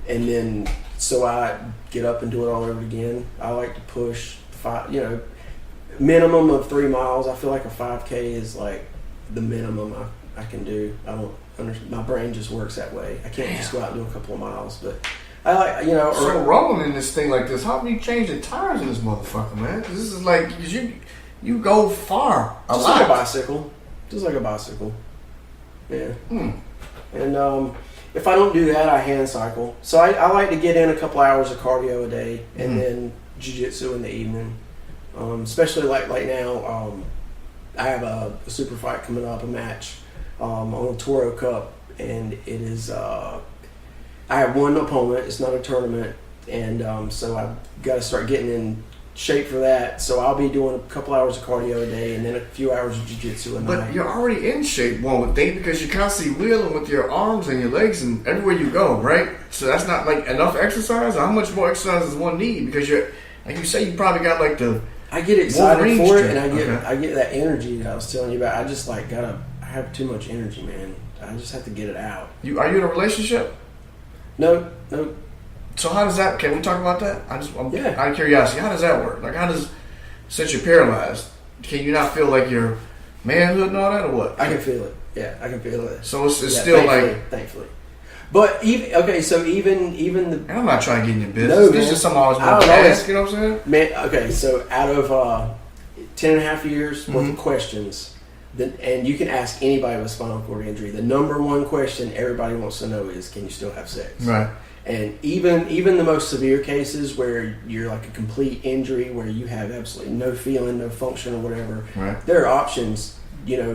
then so I get up and do it all over again. I like to push minimum of 3 miles. I feel like a 5K is like the minimum I can do. I don't understand. My brain just works that way. I can't just go out and do a couple of miles, but I like, So rolling in this thing like this, how do you change the tires in this motherfucker, man? This is like, cause you go far a just lot. like a bicycle. Just like a bicycle. Yeah. And if I don't do that, I hand cycle. So I like to get in a couple hours of cardio a day, and then jiu-jitsu in the evening. Especially like now, I have a super fight coming up, a match on the Toro Cup, and it is. I have one opponent. It's not a tournament, and so I've got to start getting in shape for that. So I'll be doing a couple hours of cardio a day, and then a few hours of jiu-jitsu a night. But you're already in shape, one would think, because you're constantly wheeling with your arms and your legs and everywhere you go, right? So that's not like enough exercise. How much more exercise does one need? Because you're, like you say, you probably got like the. I get excited for it, and Okay. I get that energy that I was telling you about. I just like I have too much energy, man. I just have to get it out. Are you in a relationship? No. So how does that? Can we talk about that? I'm out of curiosity. How does that work? Like, since you're paralyzed, can you not feel like your manhood and all that, or what? I can feel it. Yeah, I can feel it. So it's still thankfully. But even the. And I'm not trying to get in your business. No, This is just something I always want to ask. You know what I'm saying? Man, okay. So out of 10.5 years worth of questions, And you can ask anybody with spinal cord injury. The number one question everybody wants to know is, can you still have sex? Right. And even the most severe cases where you're like a complete injury, where you have absolutely no feeling, no function, or whatever, Right. there are options,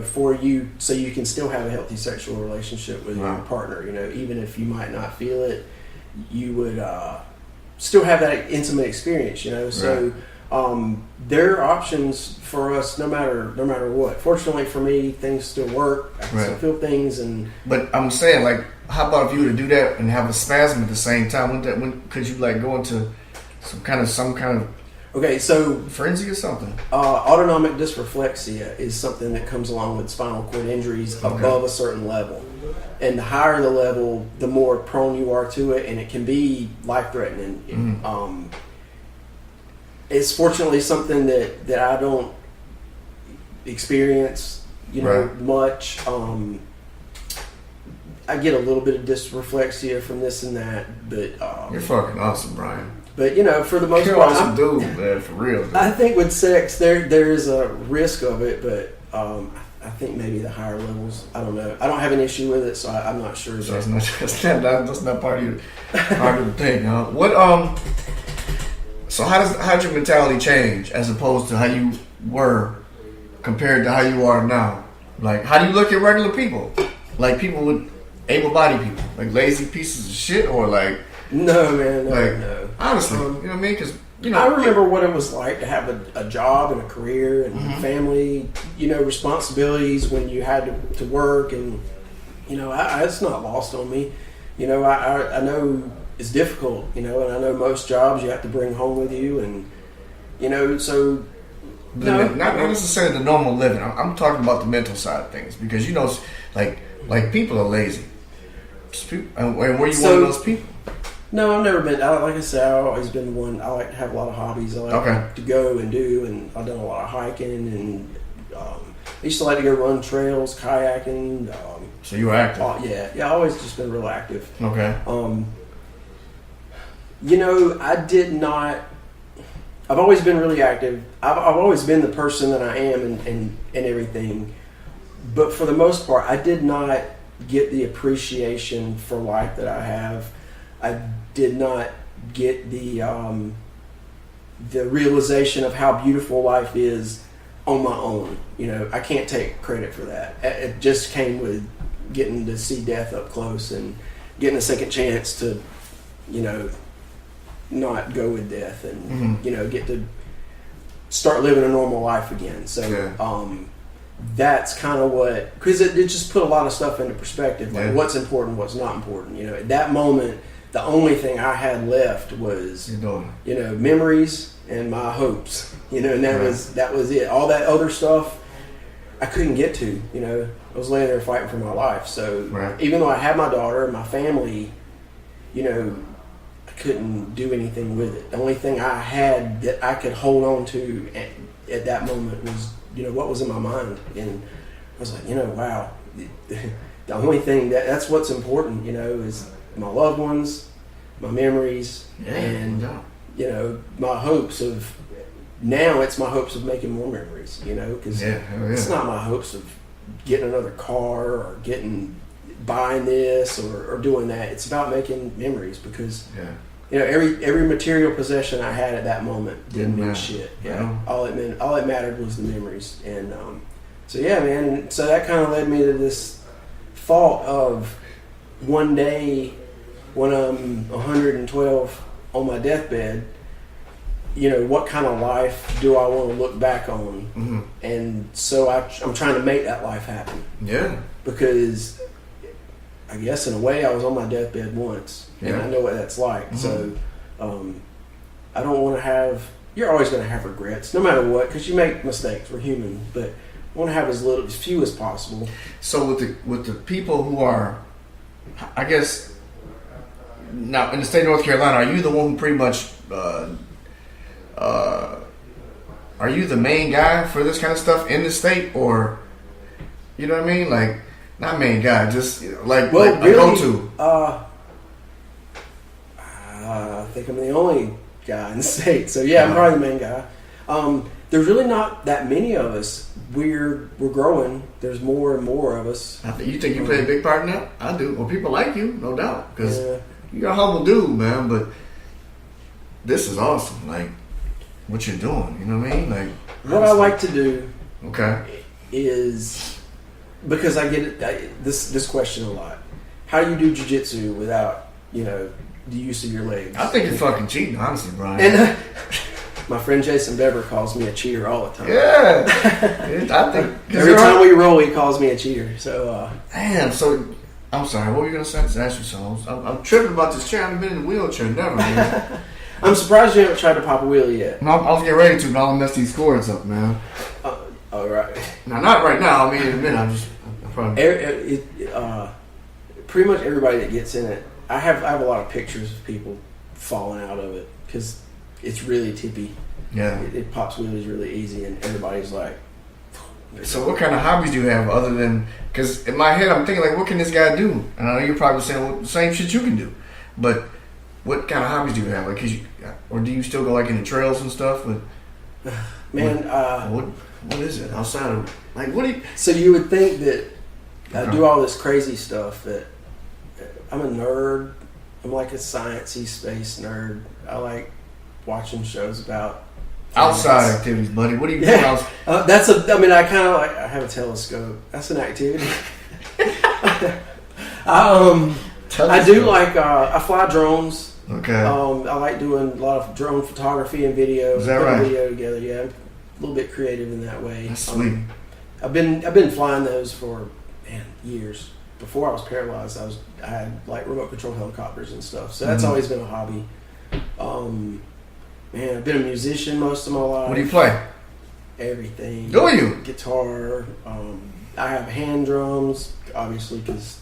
for you, so you can still have a healthy sexual relationship with your partner. Even if you might not feel it, you would still have that intimate experience. So. Right. There are options for us no matter what. Fortunately for me, things still work. I can still feel things, But I'm saying, like, how about if you were to do that and have a spasm at the same time? When could you like go into some kind of okay, so frenzy or something? Autonomic dysreflexia is something that comes along with spinal cord injuries above a certain level, and the higher the level, the more prone you are to it, and it can be life threatening. It's fortunately something that I don't experience, much. I get a little bit of dysreflexia from this and that, but You're fucking awesome, Brian. But for the most You're part, awesome dude, man, for real. Dude. I think with sex there is a risk of it, but I think maybe the higher levels. I don't know. I don't have an issue with it, so I'm not sure. So that's not part of the thing, huh? What So how'd your mentality change as opposed to how you were compared to how you are now? Like, how do you look at regular people? Like people with able-bodied people, like lazy pieces of shit, or like no, man, no. Honestly, you know what I mean? Because I remember what it was like to have a job and a career and family, responsibilities when you had to work, and it's not lost on me. I know it's difficult, and I know most jobs you have to bring home with you, and so. Not necessarily the normal living. I'm talking about the mental side of things, because like people are lazy. And were you one of those people? No, I've never been. Like I said, I've always been one. I like to have a lot of hobbies. I like to go and do, and I've done a lot of hiking, and I used to like to go run trails, kayaking. So you were active? Yeah. I've always just been real active. Okay. I did not. I've always been really active. I've always been the person that I am and everything. But for the most part, I did not get the appreciation for life that I have. I did not get the realization of how beautiful life is on my own. I can't take credit for that. It just came with getting to see death up close and getting a second chance to, not go with death and get to start living a normal life again. So that's kind of what, because it just put a lot of stuff into perspective, like what's important, what's not important. At that moment, the only thing I had left was memories and my hopes. And that was it. All that other stuff I couldn't get to. I was laying there fighting for my life. So even though I had my daughter and my family, I couldn't do anything with it. The only thing I had that I could hold on to at that moment was, what was in my mind. And I was like, wow, the only thing that's what's important, is my loved ones, my memories, and, my hopes of, now it's my hopes of making more memories, because it's not my hopes of getting another car or buying this or doing that. It's about making memories, because every material possession I had at that moment didn't mean shit. All it mattered was the memories. And so man, and so that kind of led me to this thought of one day when I'm 112 on my deathbed, what kind of life do I want to look back on? And so I'm trying to make that life happen. Because I guess in a way I was on my deathbed once, and I know what that's like. So I don't want to have. You're always going to have regrets, no matter what, because you make mistakes. We're human, but I want to have as few as possible. So with the people who are, I guess, now in the state of North Carolina, are you the one who pretty much? Are you the main guy for this kind of stuff in the state, or you know what I mean? Like, not main guy, just like really, a go-to. I think I'm the only guy in the state, so I'm probably the main guy. there's really not that many of us. We're growing. There's more and more of us. You think you play a big part in that? I do. Well, people like you, no doubt, because Yeah. you're a humble dude, man. But this is awesome. Like what you're doing. You know what I mean? Like What I like to do Okay. is, because I get this question a lot. How do you do jiu-jitsu without, the use of your legs? I think you're fucking cheating, honestly, Brian. And my friend Jason Bever calls me a cheater all the time. Yeah. I think Every time we roll, he calls me a cheater. So, damn. So I'm sorry. What were you gonna say? Just ask you something. I'm tripping about this chair. I haven't been in a wheelchair, never. Man. I'm surprised you haven't tried to pop a wheelie yet. No, I was getting ready to, but I'll mess these cords up, man. All right. Now, not right now. I mean, in a minute. I'm probably. Pretty much everybody that gets in it, I have a lot of pictures of people falling out of it because it's really tippy. Yeah. It pops wheelies really easy, and everybody's like. So, what kind of hobbies do you have other than? Because in my head, I'm thinking like, what can this guy do? And I know you're probably saying well, the same shit you can do, but what kind of hobbies do you have? Like, or do you still go like in the trails and stuff? Man, what is it outside of like what do you? So you would think that I Okay. do all this crazy stuff, that I'm a nerd. I'm like a sciencey space nerd. I like watching shows about Outside things. activities, buddy. What do you do? Yeah. I kind of like, I have a telescope. That's an activity. I do like, I fly drones. Okay. I like doing a lot of drone photography and video. Is that putting right? Video together, yeah. I'm a little bit creative in that way. That's sweet. I've been flying those for years. Before I was paralyzed, I had like remote control helicopters and stuff. So that's Mhm. always been a hobby. I've been a musician most of my life. What do you play? Everything. Do you? Guitar. I have hand drums, obviously, because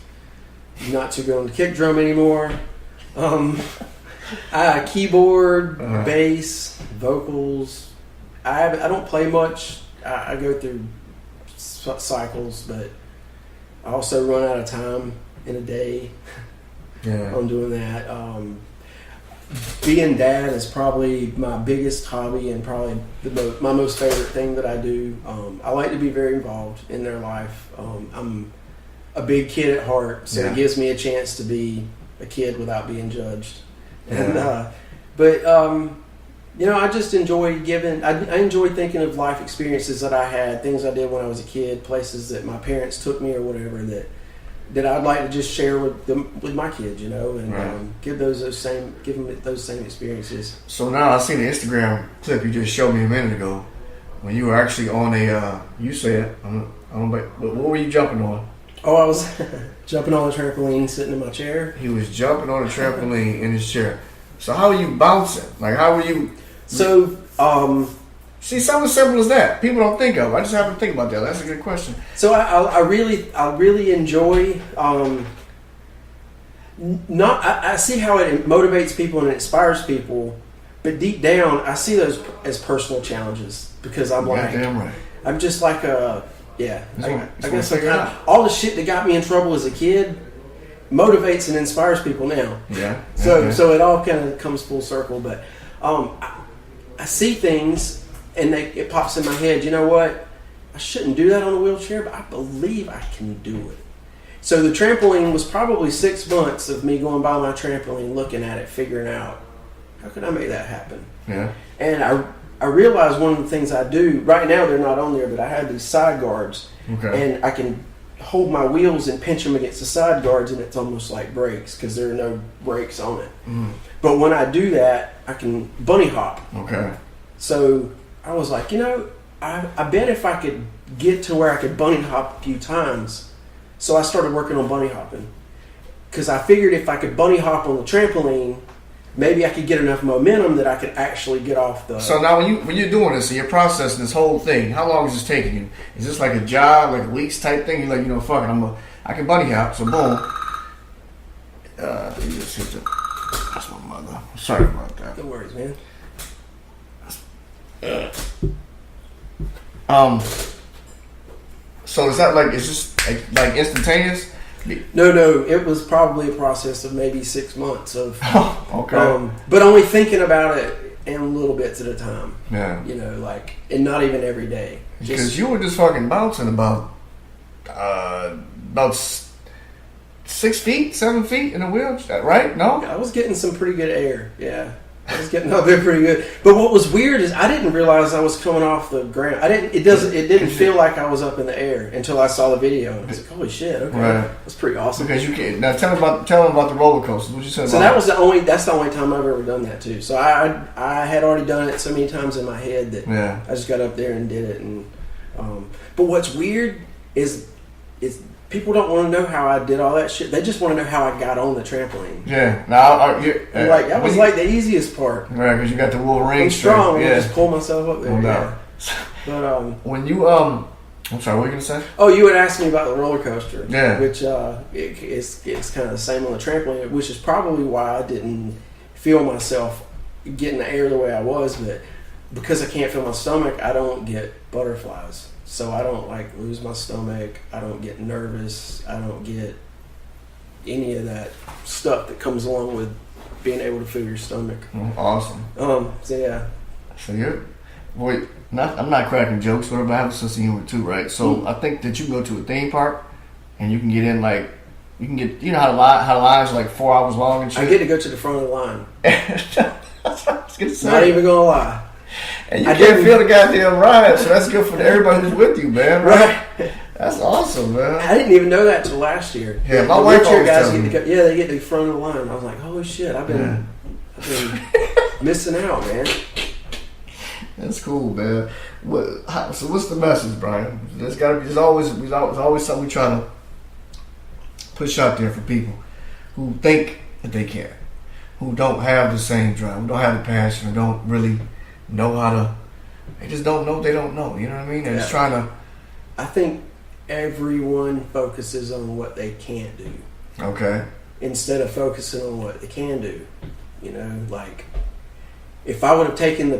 I'm not too good on the kick drum anymore. Keyboard, Uh-huh. bass, vocals. I don't play much. I go through cycles, but I also run out of time in a day Yeah. on doing that. Being dad is probably my biggest hobby and probably my most favorite thing that I do. I like to be very involved in their life. I'm a big kid at heart, so Yeah. it gives me a chance to be a kid without being judged. Yeah. I just enjoy giving. I enjoy thinking of life experiences that I had, things I did when I was a kid, places that my parents took me or whatever that I'd like to just share with my kids, and Right. give them those same experiences. So now I seen the Instagram clip you just showed me a minute ago when you were actually on a. You said I don't know, but what were you jumping on? Oh, I was jumping on the trampoline, sitting in my chair. He was jumping on a trampoline in his chair. So how were you bouncing? Like how were you? So, See, something as simple as that. People don't think of. I just haven't think about that. That's a good question. So I really enjoy. I see how it motivates people and it inspires people, but deep down, I see those as personal challenges because I'm like, Goddamn right. I'm just like a yeah. Just I wanna guess figure it I'm out. all the shit that got me in trouble as a kid motivates and inspires people now. Yeah. So Okay. so it all kind of comes full circle. But I see things and it pops in my head. You know what? I shouldn't do that on a wheelchair, but I believe I can do it. So the trampoline was probably 6 months of me going by my trampoline, looking at it, figuring out how could I make that happen. Yeah. And I realized one of the things I do right now, they're not on there, but I have these side guards, Okay. and I can hold my wheels and pinch them against the side guards, and it's almost like brakes because there are no brakes on it. Mm. But when I do that, I can bunny hop. Okay. So I was like, I bet if I could get to where I could bunny hop a few times. So I started working on bunny hopping because I figured if I could bunny hop on the trampoline, maybe I could get enough momentum that I could actually get off the. So now when you're doing this and you're processing this whole thing, how long is this taking you? Is this like a job, like weeks type thing? You're like, fuck it, I can bunny hop. So boom. You just hit that's my mother. Sorry about that. No worries, man. So is that is this like instantaneous? No, it was probably a process of maybe 6 months of. Okay. But only thinking about it, in little bits at a time. Yeah. You know, like, and not even every day. Because you were just fucking bouncing about 6 feet, 7 feet in a wheelchair, right? No? I was getting some pretty good air. Yeah. I was getting up there pretty good. But what was weird is I didn't realize I was coming off the ground. It didn't feel like I was up in the air until I saw the video. And I was like, holy shit, okay. Right. That's pretty awesome. Because you can't. Now tell them about the roller coasters. What you said So about that's the only time I've ever done that too. So I had already done it so many times in my head that I just got up there and did it. And but what's weird is people don't want to know how I did all that shit. They just want to know how I got on the trampoline. Yeah. Now, that was like the easiest part. Right, because you got the little ring. I'm strong. Yeah. I just pull myself up there. No Yeah. doubt. But when you I'm sorry, what were you gonna say? Oh, you had asked me about the roller coaster. Yeah. Which it's kind of the same on the trampoline, which is probably why I didn't feel myself getting the air the way I was. But because I can't feel my stomach, I don't get butterflies. So I don't like lose my stomach. I don't get nervous. I don't get any of that stuff that comes along with being able to feel your stomach. Awesome. So yeah. So I'm not cracking jokes, but I have a sense of humor too, right? So I think that you go to a theme park and you can get in you can get, you know how the lines are like 4 hours long and shit. I get to go to the front of the line. That's what I was gonna say. Not even gonna lie. And you can't feel the goddamn ride, so that's good for everybody who's with you, man. Right? That's awesome, man. I didn't even know that till last year. Yeah, my wife always guys tells me. they get to the front of the line. I was like, holy shit, I've been missing out, man. That's cool, man. So what's the message, Brian? There's always something we try to push out there for people who think that they can, who don't have the same drive, who don't have the passion, who don't really know how to. They just don't know. They don't know. You know what I mean? They're just trying to. I think everyone focuses on what they can't do. Okay. Instead of focusing on what they can do. You know, like if I would have taken the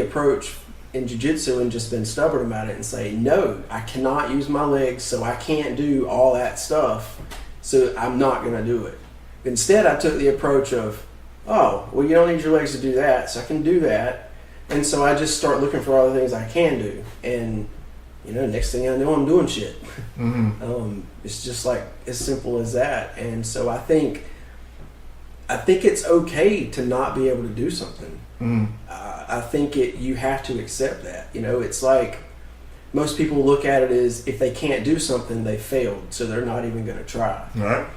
approach in jiu-jitsu and just been stubborn about it and say, no, I cannot use my legs, so I can't do all that stuff, so I'm not going to do it. Instead, I took the approach of, oh, well, you don't need your legs to do that, so I can do that. And so I just start looking for other things I can do. And, you know, next thing I know, I'm doing shit. Mm-hmm. It's just like as simple as that. And so I think it's okay to not be able to do something. Mm-hmm. I think you have to accept that. You know, it's like most people look at it as if they can't do something, they failed, so they're not even going to try. Right.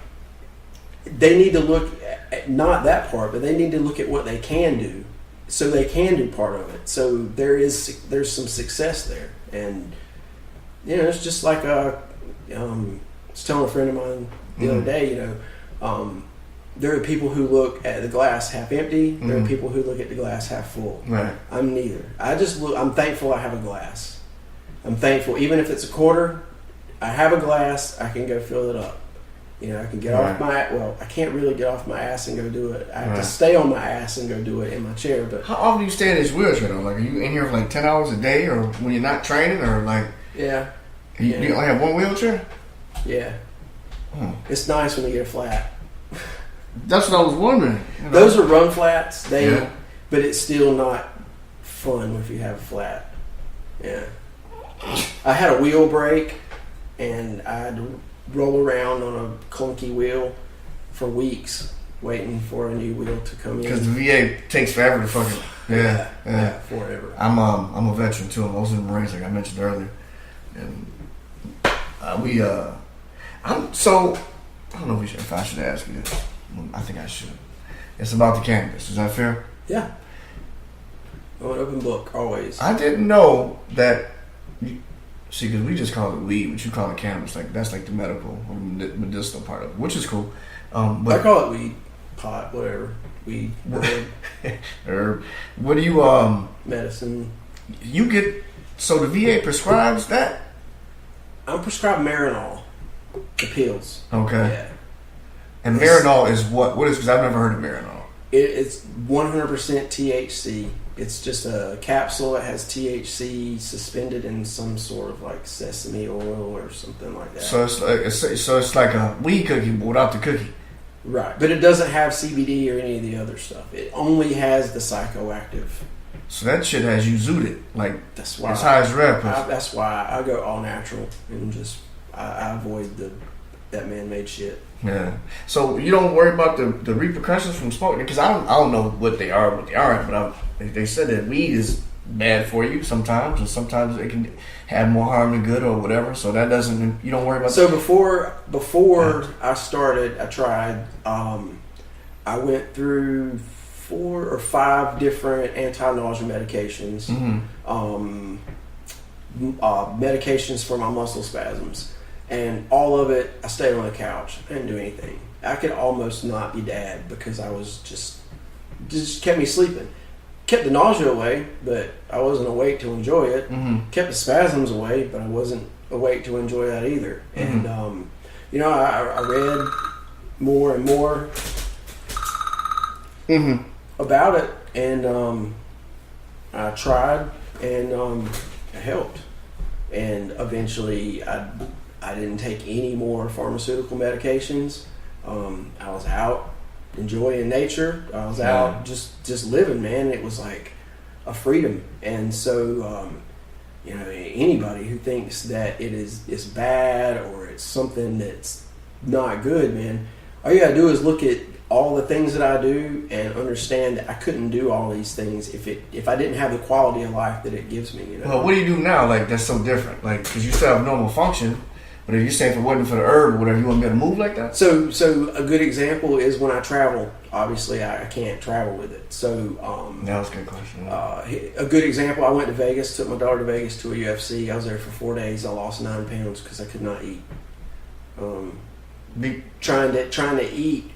They need to look at not that part, but they need to look at what they can do, so they can do part of it. So there's some success there, and you know, it's just like I was telling a friend of mine the other day. You know, there are people who look at the glass half empty. There are people who look at the glass half full. Right. I'm neither. I'm thankful I have a glass. I'm thankful, even if it's a quarter, I have a glass. I can go fill it up. You know, I can get off I can't really get off my ass and go do it. I have to stay on my ass and go do it in my chair. But how often do you stay in this wheelchair though? Like, are you in here for like 10 hours a day, or when you're not training, or like? Yeah. You only have one wheelchair? Yeah. It's nice when you get a flat. That's what I was wondering. You know? Those are run flats. But it's still not fun if you have a flat. Yeah. I had a wheel break, and I had to roll around on a clunky wheel for weeks waiting for a new wheel to come in. Because the VA takes forever to fucking yeah, forever. I'm a veteran too. I was in the Marines, like I mentioned earlier, and I'm so I don't know if I should ask you this. I think I should. It's about the cannabis. Is that fair? Yeah. I'm an open book always. I didn't know that. See, because we just call it weed, but you call it cannabis. Like that's like the medical or medicinal part of it, which is cool. But I call it weed, pot, whatever. Weed, herb. What do you medicine? You get so the VA prescribes that. I'm prescribed Marinol, the pills. Okay. Yeah. And Marinol is what? What is? Because I've never heard of Marinol. It's 100% THC. It's just a capsule that has THC suspended in some sort of like sesame oil or something like that. So it's like a weed cookie but without the cookie. Right, but it doesn't have CBD or any of the other stuff. It only has the psychoactive. So that shit has you zooted, like That's why as high as red. that's why I go all natural and just I avoid that man-made shit. Yeah. So you don't worry about the repercussions from smoking, because I don't know what they are, but they said that weed is bad for you sometimes, and sometimes it can have more harm than good or whatever. So that doesn't, you don't worry about. So before I started, I tried. I went through 4 or 5 different anti-nausea medications. Mm-hmm. Medications for my muscle spasms, and all of it, I stayed on the couch. I didn't do anything. I could almost not be dad because I was just kept me sleeping. Kept the nausea away, but I wasn't awake to enjoy it. Mm-hmm. Kept the spasms away, but I wasn't awake to enjoy that either. Mm-hmm. And I read more and more Mm-hmm. about it, and I tried, and it helped. And eventually, I didn't take any more pharmaceutical medications. I was out enjoying nature. I was out just living, man. It was like a freedom. And so, anybody who thinks that it's bad or it's something that's not good, man, all you gotta do is look at all the things that I do and understand that I couldn't do all these things if I didn't have the quality of life that it gives me. You know? Well, what do you do now? Like, that's so different. Like, because you still have normal function, but if you're saying if it wasn't for the herb or whatever, you wouldn't be able to move like that? So a good example is when I travel. Obviously, I can't travel with it. So That was a good question. a good example, I went to Vegas, took my daughter to Vegas to a UFC. I was there for 4 days. I lost 9 pounds because I could not eat. Trying to eat.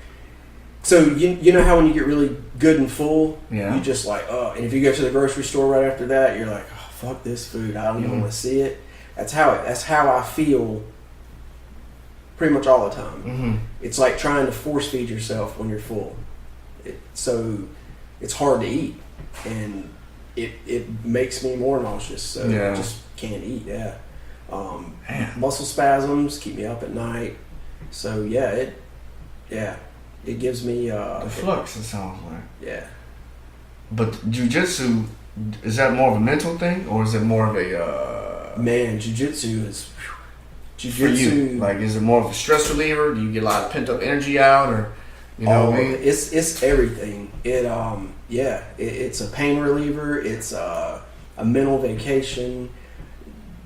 So you know how when you get really good and full, Yeah. you just like, and if you go to the grocery store right after that, you're like, oh, fuck this food. I don't even want to see it. That's how I feel pretty much all the time. Mm-hmm. It's like trying to force feed yourself when you're full. So it's hard to eat, and it makes me more nauseous. So I just can't eat. Yeah. Muscle spasms keep me up at night. So it gives me The flux, it sounds like. Yeah. But jiu-jitsu, is that more of a mental thing, or is it more of a... Man, jiu-jitsu is... For you, like, is it more of a stress reliever? Do you get a lot of pent-up energy out, or... You know what I mean? It's everything. It's a pain reliever. It's a mental vacation.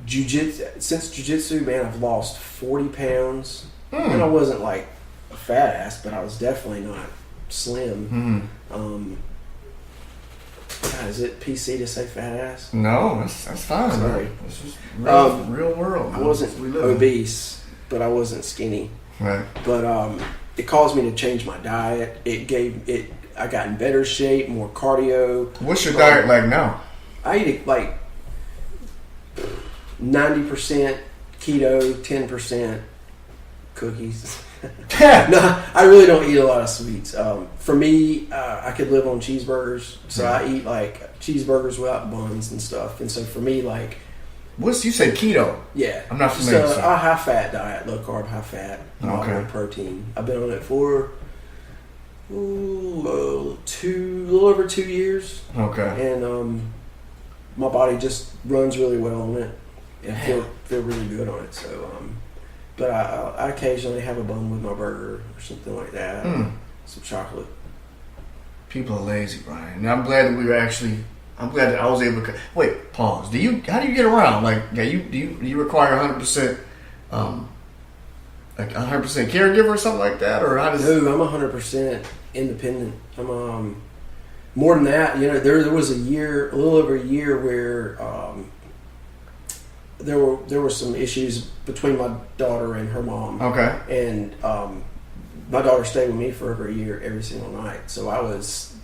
Since jiu-jitsu, man, I've lost 40 pounds. And I wasn't like a fat ass, but I was definitely not slim. God, is it PC to say fat ass? No, that's fine. Sorry. Man. It's just real world. I wasn't obese, but I wasn't skinny. Right. But it caused me to change my diet. I got in better shape, more cardio. What's your diet like now? I eat like 90% keto, 10% cookies. No, I really don't eat a lot of sweets. For me, I could live on cheeseburgers, so I eat like cheeseburgers without buns and stuff. And so for me, like, you say keto? Yeah, I'm not familiar. So a high fat diet, low carb, high fat, Okay. protein. I've been on it for a little over 2 years. Okay. And my body just runs really well on it. I feel really good on it. So, but I occasionally have a bun with my burger or something like that. Some chocolate. People are lazy, Brian. And I'm glad that I'm glad that I was able to. Wait, pause. How do you get around? Like, do you require 100%, like 100% caregiver or something like that, or how does? No, I'm 100% independent. I'm more than that. You know, there was a little over a year where there were some issues between my daughter and her mom. Okay. And my daughter stayed with me for over a year every single night, so I was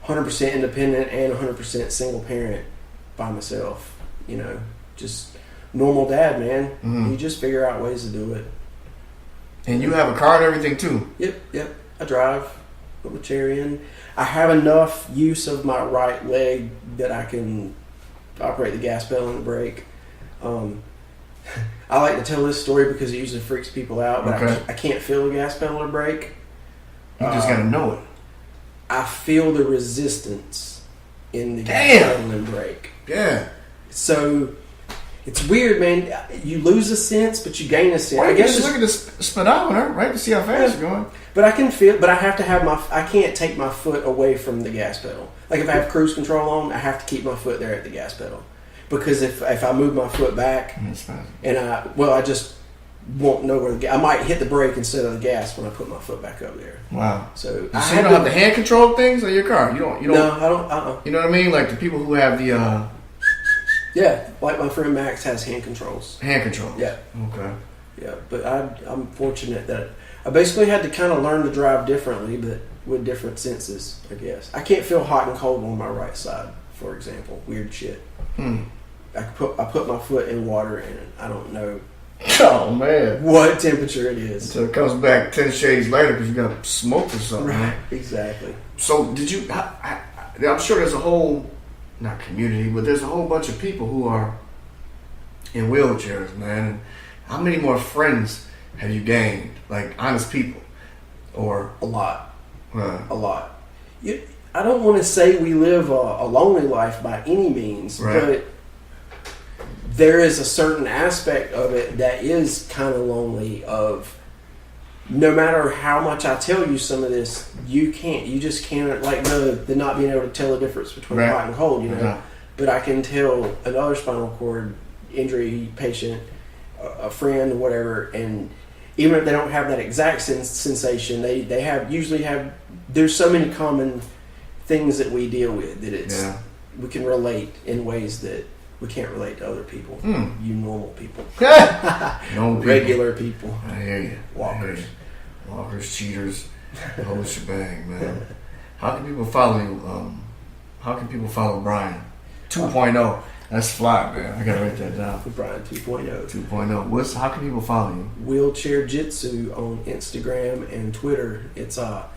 100% independent and 100% single parent by myself. You know, just normal dad, man. Mm-hmm. You just figure out ways to do it. And you have a car and everything too. Yep. I drive, put my chair in. I have enough use of my right leg that I can operate the gas pedal and the brake. I like to tell this story because it usually freaks people out, but Okay. I can't feel the gas pedal or brake. You just got to know it. I feel the resistance in the gas Damn. pedal and brake. Yeah. So it's weird, man. You lose a sense, but you gain a sense. Well, I you guess just look at the speedometer, right, to see how fast you're going. But I can feel. But I have to have I can't take my foot away from the gas pedal. Like if I have cruise control on, I have to keep my foot there at the gas pedal. Because if I move my foot back, and I just won't know where I might hit the brake instead of the gas when I put my foot back up there. Wow. So you don't have the hand control things on your car. You don't. No, I don't. You know what I mean? Like the people who have the yeah, like my friend Max has hand controls. hand control. Yeah. Okay. Yeah, but I'm fortunate that I basically had to kind of learn to drive differently, but with different senses, I guess. I can't feel hot and cold on my right side, for example. Weird shit. I put my foot in water and I don't know Oh man. what temperature it is. So it comes back 10 shades later because you got smoked or something. Right, exactly. So did you? I'm sure there's a whole, not community, but there's a whole bunch of people who are in wheelchairs, man. And how many more friends have you gained? Like honest people, or A lot. a lot. I don't want to say we live a lonely life by any means, Right. but there is a certain aspect of it that is kind of lonely. Of no matter how much I tell you some of this, you just can't, like the not being able to tell the difference between Right. hot and cold, you know. Uh-huh. But I can tell another spinal cord injury patient, a friend, whatever, and even if they don't have that exact sensation, they usually have. There's so many common things that we deal with that we can relate in ways that we can't relate to other people. You normal people, No regular people, I hear you. walkers. Walkers, cheaters, the whole shebang, man. How can people follow you? How can people follow Brian 2.0? That's fly, man. I gotta write that down. Brian 2.0. 2.0. How can people follow you? Wheelchair Jitsu on Instagram and Twitter. It's all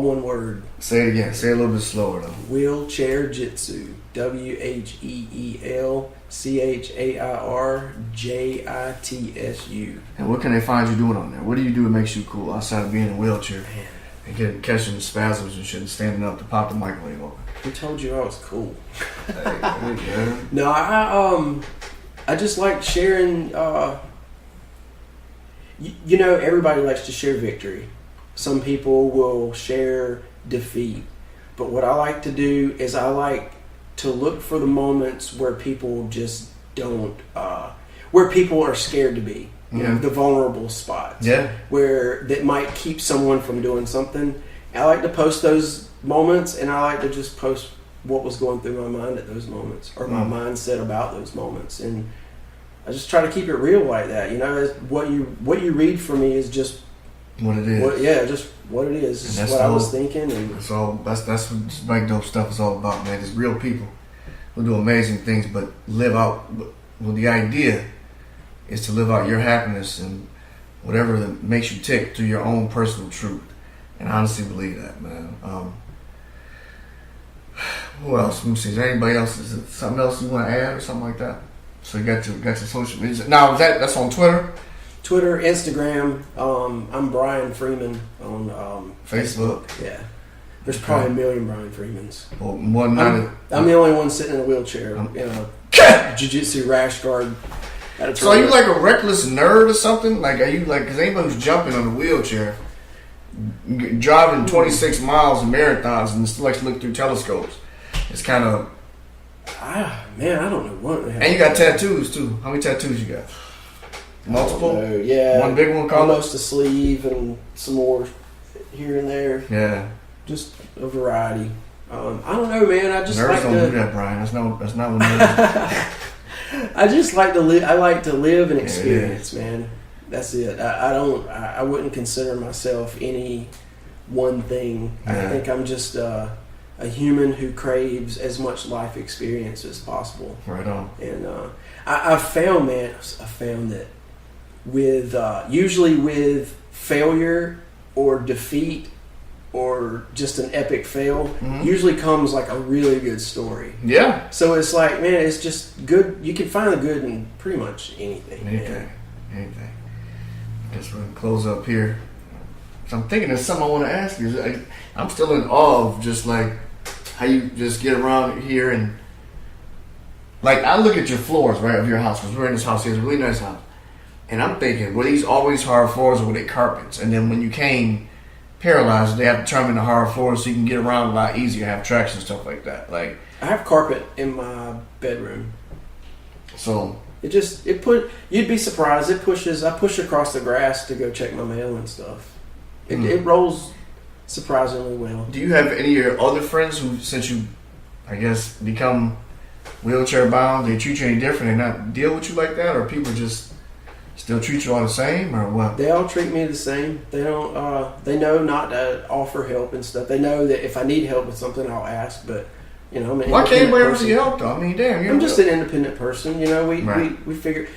one word. Say it again. Say it a little bit slower though. Wheelchair Jitsu. WheelchairJitsu. And what can they find you doing on there? What do you do that makes you cool outside of being in a wheelchair Man, and catching the spasms and shit and standing up to pop the microwave open? who told you I was cool? Hey, No, I just like sharing. You know, everybody likes to share victory. Some people will share defeat, but what I like to do is I like to look for the moments where people just don't, where people are scared to be. You know, the vulnerable spots. Yeah. Where that might keep someone from doing something. I like to post those moments, and I like to just post what was going through my mind at those moments, or my mindset about those moments, and I just try to keep it real like that. You know, what you read from me is just what it is. just what it is. It's that's what I was thinking, and that's what Spike Dope stuff is all about, man. It's real people who do amazing things, but live out. Well, the idea is to live out your happiness and whatever that makes you tick through your own personal truth. And I honestly believe that, man. Who else? Let me see. Is there anybody else? Is it something else you want to add or something like that? So you got your social media. Now that's on Twitter, Instagram. I'm Brian Freeman on Facebook. Yeah, there's probably a million Brian Freemans. Well, one night. I'm the only one sitting in a wheelchair in a jiu-jitsu rash guard. So are you like a reckless nerd or something? Like, are you like, because anybody who's jumping on a wheelchair, driving 26 miles in marathons and still likes to look through telescopes, it's kind of. Man, I don't know what. And you got tattoos too. How many tattoos you got? Multiple? Yeah. One big one called? Almost a sleeve and some more here and there. Yeah. Just a variety. I don't know, man. I just Nerds like don't to do that, Brian. That's not what nerds I just like to live. I like to live and experience, man. That's it. I wouldn't consider myself any one thing. Yeah. I think I'm just a human who craves as much life experience as possible. Right on. And I found that with usually with failure or defeat or just an epic fail, usually comes like a really good story. Yeah. So it's like, man, it's just good. You can find the good in pretty much anything. Anything. I guess we're going to close up here. So I'm thinking there's something I want to ask you. I'm still in awe of just like how you just get around here and like I look at your floors, right, of your house, because we're in this house here. It's a really nice house. And I'm thinking, were these always hard floors or were they carpets? And then when you came paralyzed, they have to turn them into hard floors so you can get around a lot easier, have traction and stuff like that. Like I have carpet in my bedroom. So you'd be surprised. I push across the grass to go check my mail and stuff. It rolls surprisingly well. Do you have any of your other friends who, since you, I guess, become wheelchair bound, they treat you any different and not deal with you like that, or people just still treat you all the same, or what? They all treat me the same. They don't. They know not to offer help and stuff. They know that if I need help with something, I'll ask. But I'm an why can't anybody ever person. see help though? I mean, damn, I'm just an independent person. We figure.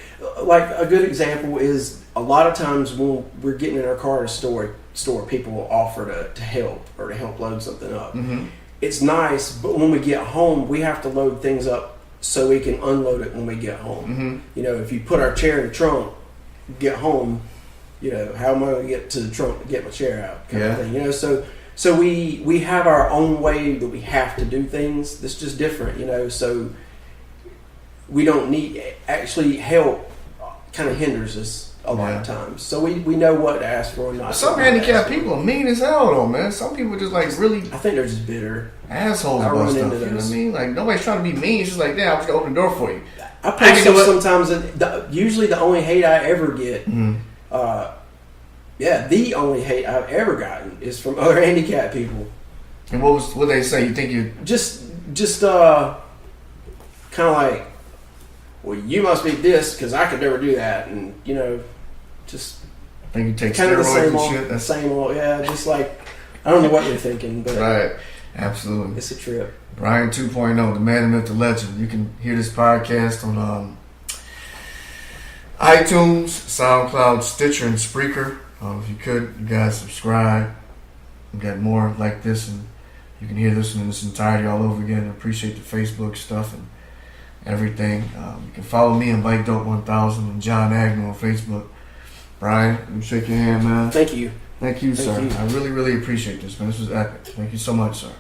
Like a good example is a lot of times when we're getting in our car to store, people will offer to help or to help load something up. Mm-hmm. It's nice, but when we get home, we have to load things up so we can unload it when we get home. Mm-hmm. If you put our chair in the trunk, get home, how am I going to get to the trunk to get my chair out? Kind of thing, So we have our own way that we have to do things. That's just different, so we don't need actually help. Kind of hinders us a lot of times. So we know what to ask for and not. Some handicapped people are mean as hell though, man. Some people just like really. I think they're just bitter assholes about stuff. You know what I mean? Like nobody's trying to be mean. It's just like, I'm just gonna open the door for you. I post stuff sometimes. Usually the only hate I ever get, the only hate I've ever gotten is from other handicapped people. And what they say? You think you just kind of like, well, you must be this because I could never do that, and just think you take kind of the steroids and shit. Same old, just like I don't know what they're thinking, but right, absolutely, it's a trip. Brian 2.0, the man, the myth, the legend. You can hear this podcast on iTunes, SoundCloud, Stitcher, and Spreaker. If you could, you guys subscribe. We got more like this, and you can hear this in its entirety all over again. I appreciate the Facebook stuff and everything. You can follow me and Bike Dope 1000 and John Agnew on Facebook. Brian, let me shake your hand, man. Thank you. Thank you, sir. I really, really appreciate this, man. This was epic. Thank you so much, sir.